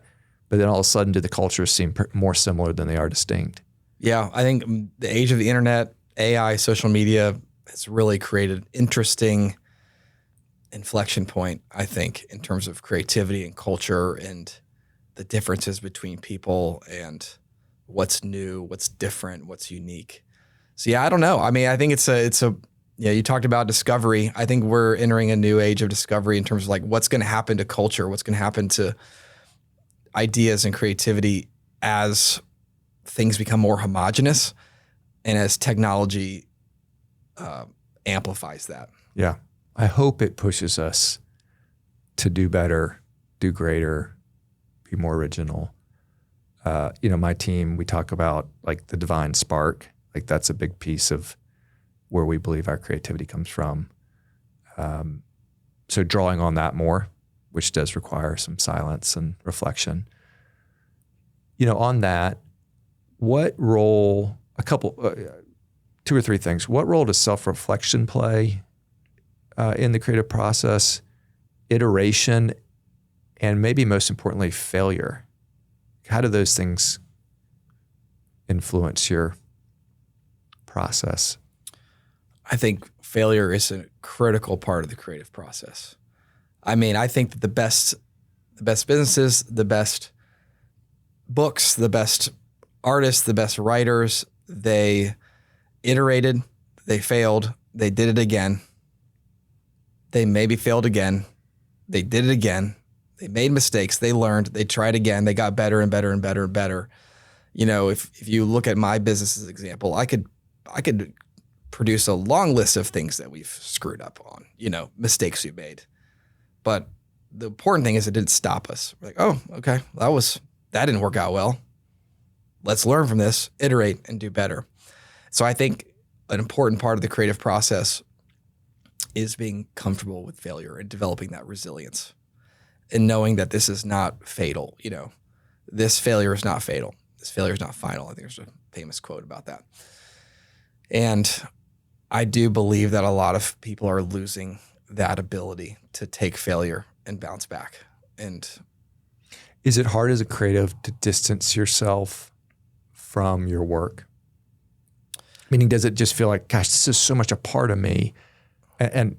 but then all of a sudden do the cultures seem more similar than they are distinct? Yeah, I think the age of the internet, AI, social media has really created an interesting inflection point, I think, in terms of creativity and culture and the differences between people and what's new, what's different, what's unique. So yeah, I don't know. I mean, I think you talked about discovery. I think we're entering a new age of discovery in terms of like what's going to happen to culture, what's going to happen to ideas and creativity as things become more homogenous and as technology amplifies that. Yeah. I hope it pushes us to do better, do greater, be more original. My team, we talk about like the divine spark. Like that's a big piece of where we believe our creativity comes from. So drawing on that more, which does require some silence and reflection. On that, what role, two or three things, what role does self-reflection play in the creative process, iteration, and maybe most importantly, failure? How do those things influence your process? I think failure is a critical part of the creative process. I mean, I think that the best businesses, the best books, the best artists, the best writers, they iterated, they failed, they did it again. They maybe failed again. They did it again. They made mistakes. They learned. They tried again. They got better and better and better and better. If you look at my business as an example, I could produce a long list of things that we've screwed up on, mistakes we made. But the important thing is it didn't stop us. We're like, oh, okay, that didn't work out well. let's learn from this, iterate, and do better. So I think an important part of the creative process is being comfortable with failure and developing that resilience and knowing that this is not fatal. This failure is not fatal. This failure is not final. I think there's a famous quote about that. And I do believe that a lot of people are losing that ability to take failure and bounce back. And Is it hard as a creative to distance yourself from your work? Meaning, does it just feel like, gosh, this is so much a part of me? And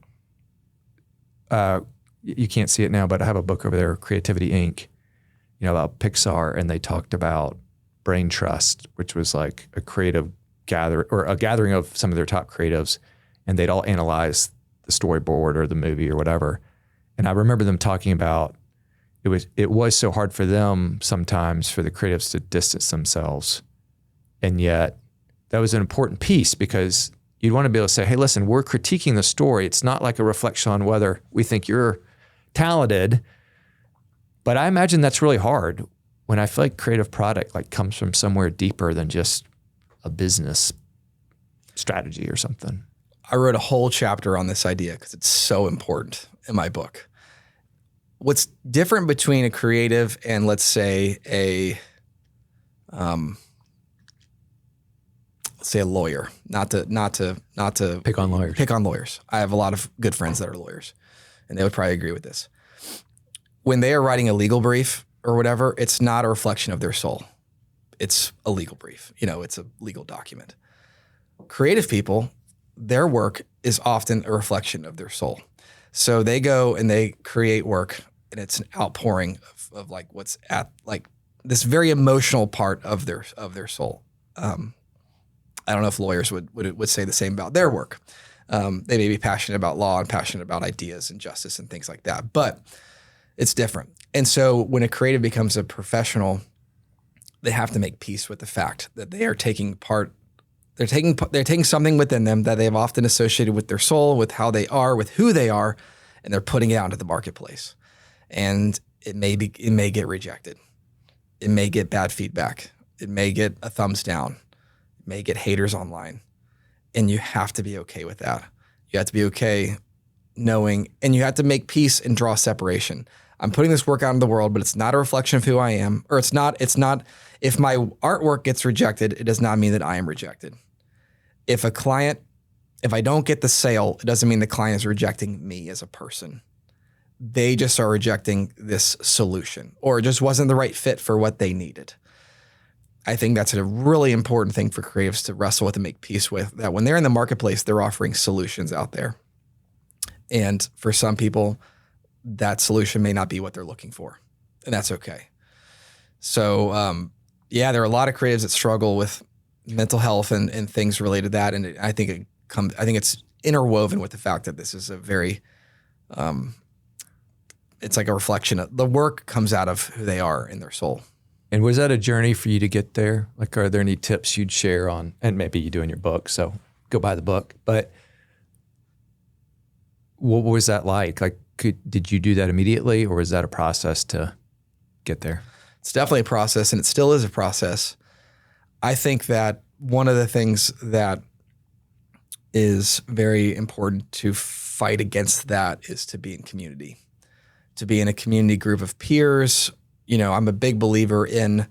you can't see it now, but I have a book over there, Creativity Inc., about Pixar, and they talked about Brain Trust, which was like a creative gathering of some of their top creatives, and they'd all analyze the storyboard or the movie or whatever. And I remember them talking about it was so hard for them sometimes for the creatives to distance themselves, and yet that was an important piece because you'd want to be able to say, hey, listen, we're critiquing the story. It's not like a reflection on whether we think you're talented. But I imagine that's really hard when I feel like creative product comes from somewhere deeper than just a business strategy or something. I wrote a whole chapter on this idea because it's so important in my book. What's different between a creative and, let's say, a lawyer, not to Pick on lawyers. I have a lot of good friends that are lawyers, and they would probably agree with this. When they are writing a legal brief or whatever, it's not a reflection of their soul. It's a legal brief. It's a legal document. Creative people, their work is often a reflection of their soul. So they go and they create work, and it's an outpouring of what's at this very emotional part of their soul. I don't know if lawyers would say the same about their work. They may be passionate about law and passionate about ideas and justice and things like that, but it's different. And so when a creative becomes a professional, they have to make peace with the fact that they are taking part. They're taking something within them that they've often associated with their soul, with how they are, with who they are, and they're putting it out into the marketplace. And it may get rejected. It may get bad feedback. It may get a thumbs down. It may get haters online. And you have to be okay with that. You have to be okay knowing, and you have to make peace and draw separation. I'm putting this work out in the world, but it's not a reflection of who I am, or it's not, if my artwork gets rejected, it does not mean that I am rejected. If I don't get the sale, it doesn't mean the client is rejecting me as a person. They just are rejecting this solution, or it just wasn't the right fit for what they needed. I think that's a really important thing for creatives to wrestle with and make peace with, that when they're in the marketplace, they're offering solutions out there. And for some people, that solution may not be what they're looking for, and that's okay. So, there are a lot of creatives that struggle with mental health and things related to that. And I think it's interwoven with the fact that this is a very, it's like a reflection of the work comes out of who they are in their soul. And was that a journey for you to get there? Are there any tips you'd share on, and maybe you do in your book, so go buy the book, but what was that like? Did you do that immediately, or was that a process to get there? It's definitely a process, and it still is a process. I think that one of the things that is very important to fight against that is to be in community, to be in a community group of peers. I'm a big believer in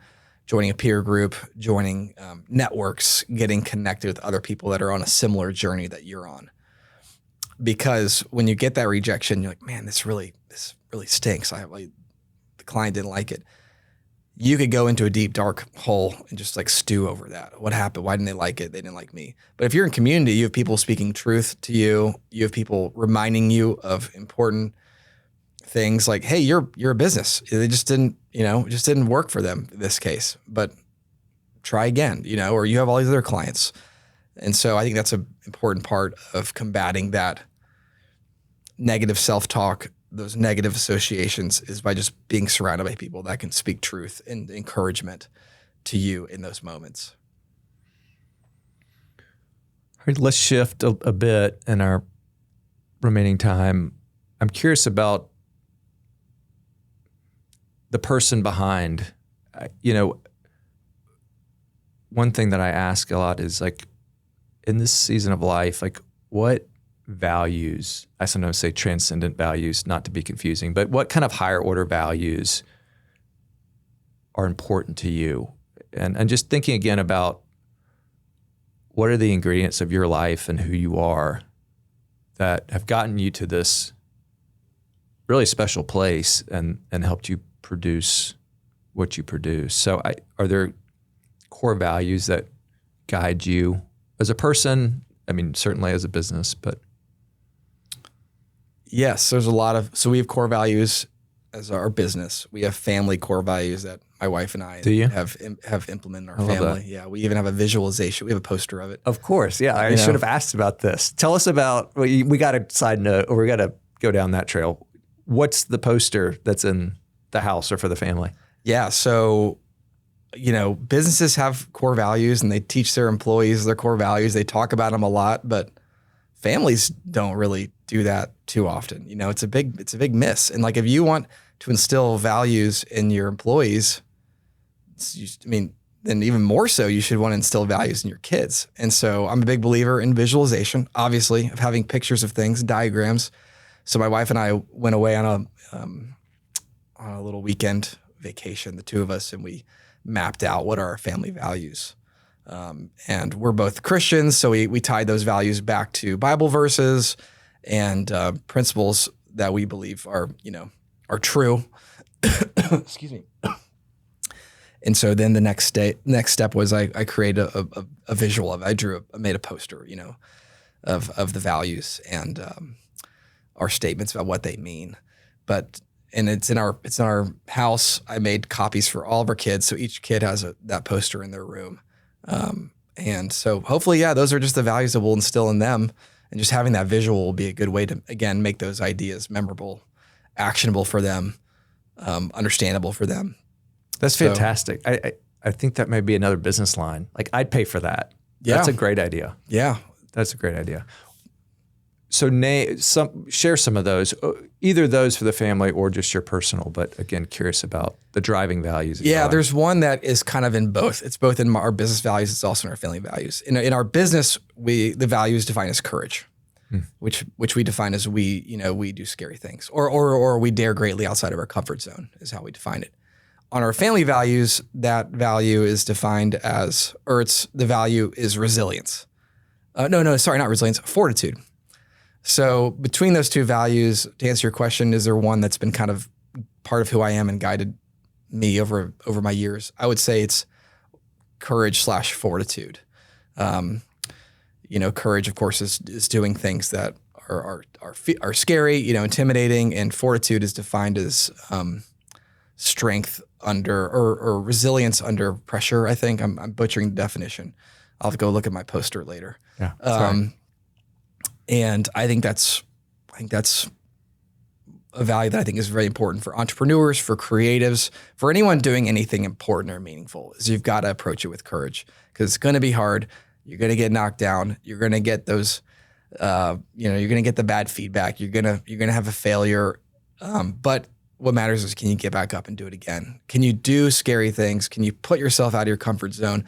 joining a peer group, joining networks, getting connected with other people that are on a similar journey that you're on. Because when you get that rejection, you're like, man, this really stinks. The client didn't like it. You could go into a deep, dark hole and just stew over that. What happened? Why didn't they like it? They didn't like me. But if you're in community, you have people speaking truth to you. You have people reminding you of important things like, hey, you're a business. It just didn't work for them in this case, but try again, or you have all these other clients. And so I think that's an important part of combating that negative self-talk, those negative associations, is by just being surrounded by people that can speak truth and encouragement to you in those moments. All right, let's shift a bit in our remaining time. I'm curious about the person behind, one thing that I ask a lot is like, in this season of life, like what values, I sometimes say transcendent values, not to be confusing, but what kind of higher order values are important to you? And just thinking again about what are the ingredients of your life and who you are that have gotten you to this really special place and helped you produce what you produce. So are there core values that guide you as a person? I mean, certainly as a business, but. Yes, there's a lot of, so we have core values as our business. We have family core values that my wife and I Do you? have implemented in our love family. that. Yeah, we even have a visualization. We have a poster of it. Of course. Yeah. I You know. should have asked about this. Tell us about, we got a side note, or we got to Go down that trail. What's the poster that's in the house or for the family? Yeah, so businesses have core values and they teach their employees their core values. They talk about them a lot, but families don't really do that too often. It's a big miss. And like if you want to instill values in your employees, then even more so, you should want to instill values in your kids. And so I'm a big believer in visualization, obviously, of having pictures of things, diagrams. So my wife and I went away on a little weekend vacation, the two of us, and we mapped out what are our family values. And we're both Christians, so we tied those values back to Bible verses and principles that we believe are true. Excuse me. And so then the next step was I created a visual of it. I made a poster, of the values and our statements about what they mean. And it's in our house. I made copies for all of our kids, so each kid has that poster in their room. And so hopefully, those are just the values that we'll instill in them, and just having that visual will be a good way to, again, make those ideas memorable, actionable for them, understandable for them. That's fantastic. I think that may be another business line. Like I'd pay for that. Yeah. That's a great idea. Yeah. That's a great idea. So share some of those, either those for the family or just your personal, but again, curious about the driving values. Yeah, there's one that is kind of in both. It's both in our business values. It's also in our family values. In our business, the values define as courage, which we define as we do scary things or we dare greatly outside of our comfort zone is how we define it. On our family values, that value is defined as, the value is resilience. Not resilience, fortitude. So between those two values, to answer your question, is there one that's been kind of part of who I am and guided me over my years? I would say it's courage/fortitude. Courage, of course, is doing things that are scary, intimidating, and fortitude is defined as strength under or resilience under pressure. I think I'm butchering the definition. I'll have to go look at my poster later. Yeah. Sorry. And I think that's a value that I think is very important for entrepreneurs, for creatives, for anyone doing anything important or meaningful. Is you've got to approach it with courage, because it's going to be hard. You're going to get knocked down. You're going to get those, you're going to get the bad feedback. You're going to have a failure. But what matters is, can you get back up and do it again? Can you do scary things? Can you put yourself out of your comfort zone?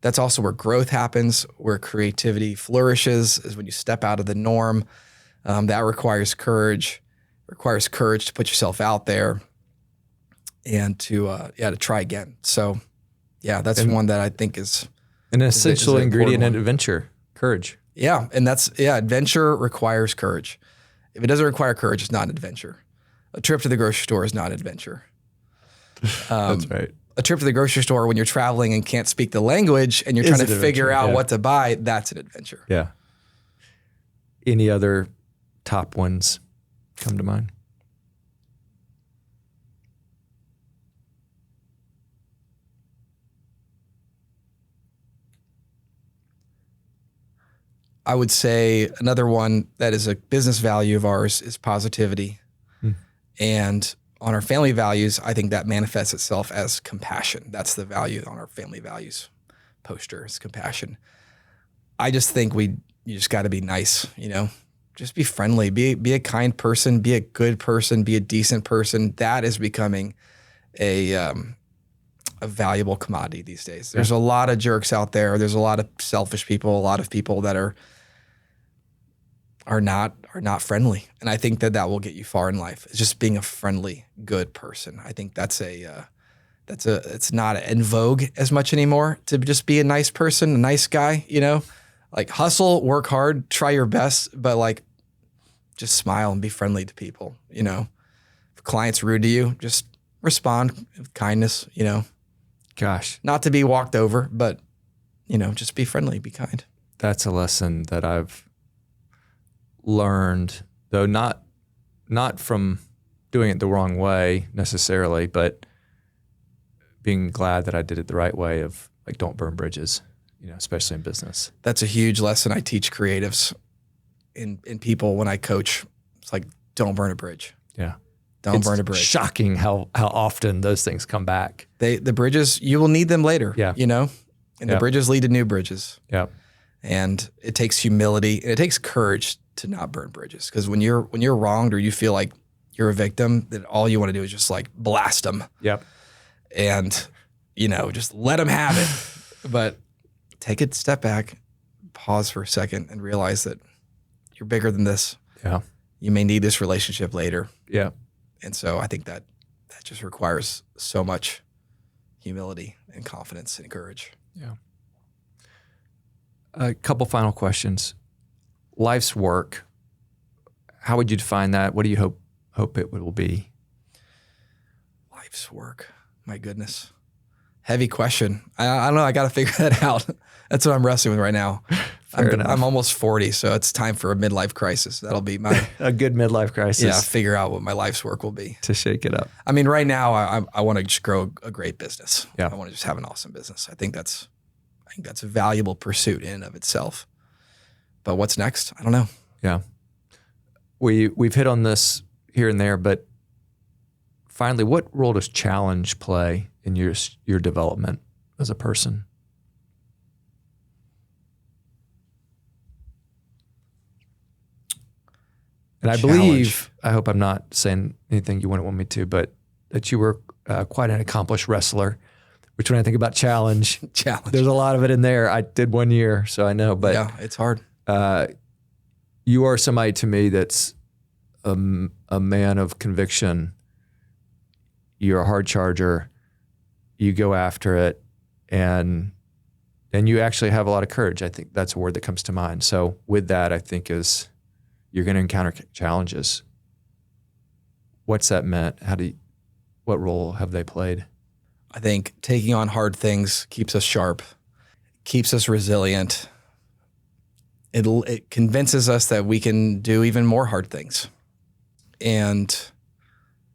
That's also where growth happens, where creativity flourishes, is when you step out of the norm. That requires courage. It requires courage to put yourself out there and to try again. So, that's one that I think is an essential is an ingredient in important one. adventure, courage. Yeah, and adventure requires courage. If it doesn't require courage, it's not an adventure. A trip to the grocery store is not an adventure. That's right. A trip to the grocery store when you're traveling and can't speak the language and you're trying to figure out what to buy, that's an adventure. Yeah. Any other top ones come to mind? I would say another one that is a business value of ours is positivity. And on our family values, I think that manifests itself as compassion. That's the value on our family values poster, is compassion. I just think you just got to be nice, just be friendly, be a kind person, be a good person, be a decent person. That is becoming a a valuable commodity these days. There's a lot of jerks out there. There's a lot of selfish people, a lot of people that are not friendly. And I think that will get you far in life. It's just being a friendly, good person. I think it's not in vogue as much anymore to just be a nice person, a nice guy, like hustle, work hard, try your best, but like just smile and be friendly to people, If a client's rude to you, just respond with kindness, Gosh, not to be walked over, but, just be friendly, be kind. that's a lesson that I've learned, though not from doing it the wrong way necessarily, but being glad that I did it the right way of like, don't burn bridges, especially in business. That's a huge lesson I teach creatives in people when I coach. It's like, don't burn a bridge. Yeah. Don't burn a bridge. Shocking how often those things come back. The bridges, you will need them later, Yeah. And the bridges lead to new bridges. Yeah. And it takes humility and it takes courage to not burn bridges. Because when you're wronged or you feel like you're a victim, then all you want to do is just like blast them. Yep. And, just let them have it. But take a step back, pause for a second and realize that you're bigger than this. Yeah. You may need this relationship later. Yeah. And so I think that just requires so much humility and confidence and courage. Yeah. A couple final questions. Life's work. How would you define that? What do you hope it will be? Life's work. My goodness. Heavy question. I don't know. I got to figure that out. That's what I'm wrestling with right now. I'm almost 40, so it's time for a midlife crisis. That'll be my A good midlife crisis. figure out what my life's work will be. To shake it up. I mean, right now I want to just grow a great business. Yeah. I want to just have an awesome business. I think that's a valuable pursuit in and of itself. But what's next? I don't know. Yeah. We've hit on this here and there, but finally, what role does challenge play in your development as a person? And I believe, I hope I'm not saying anything you wouldn't want me to, but that you were quite an accomplished wrestler, which when I think about challenge, there's a lot of it in there. I did 1 year, so I know, but yeah, it's hard. You are somebody to me that's a man of conviction. You're a hard charger. You go after it, and you actually have a lot of courage. I think that's a word that comes to mind. So with that, I think is you're going to encounter challenges. What's that meant? What role have they played? I think taking on hard things keeps us sharp, keeps us resilient. It convinces us that we can do even more hard things. And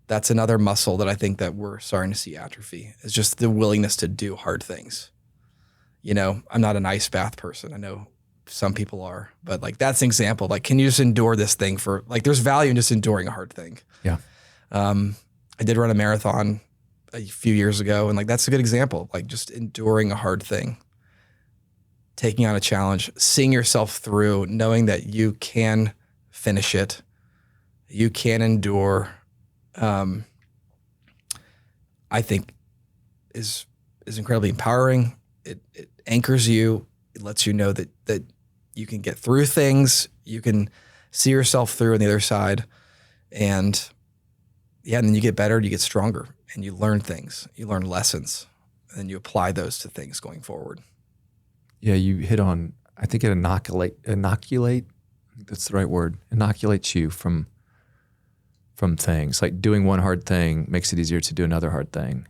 that's another muscle that I think that we're starting to see atrophy, is just the willingness to do hard things. I'm not an ice bath person. I know some people are, but like that's an example. Like, can you just endure this thing for like, there's value in just enduring a hard thing. Yeah. I did run a marathon a few years ago, and like that's a good example. Like just enduring a hard thing, taking on a challenge, seeing yourself through, knowing that you can finish it, you can endure. I think is incredibly empowering. It anchors you. It lets you know that you can get through things. You can see yourself through on the other side, and then you get better, you get stronger, and you learn things. You learn lessons, and then you apply those to things going forward. Yeah, you hit on, I think it inoculate, that's the right word, inoculates you from things. Like doing one hard thing makes it easier to do another hard thing.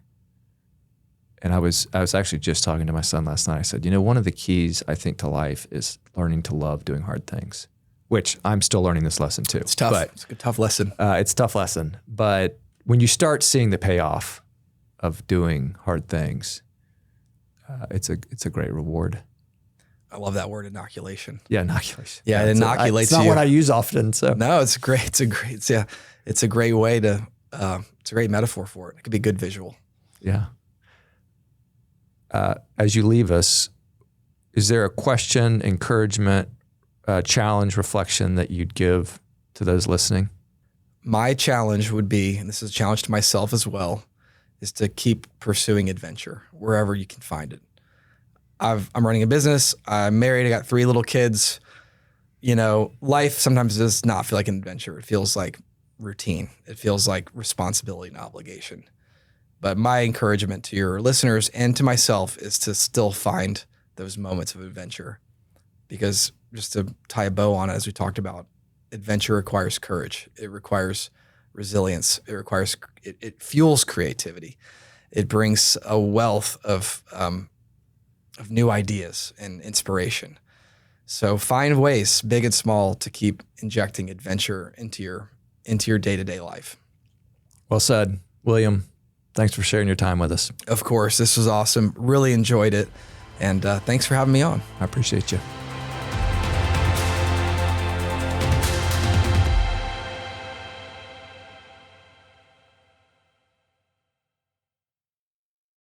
And I was actually just talking to my son last night. I said, one of the keys I think to life is learning to love doing hard things, which I'm still learning this lesson too. It's tough. But, it's a tough lesson. It's a tough lesson. But when you start seeing the payoff of doing hard things, it's a great reward. I love that word, inoculation. Yeah, inoculation. Yeah, it inoculates you. It's not what I use often. So No, it's great. It's a great way to. It's a great metaphor for it. It could be a good visual. Yeah. As you leave us, is there a question, encouragement, challenge, reflection that you'd give to those listening? My challenge would be, and this is a challenge to myself as well, is to keep pursuing adventure wherever you can find it. I'm running a business. I'm married. I got 3 little kids. You know, life sometimes does not feel like an adventure. It feels like routine. It feels like responsibility and obligation. But my encouragement to your listeners and to myself is to still find those moments of adventure, because just to tie a bow on it, as we talked about, adventure requires courage. It requires resilience. It fuels creativity. It brings a wealth of new ideas and inspiration. So find ways, big and small, to keep injecting adventure into your day-to-day life. Well said, William. Thanks for sharing your time with us. Of course, this was awesome. Really enjoyed it. And thanks for having me on. I appreciate you.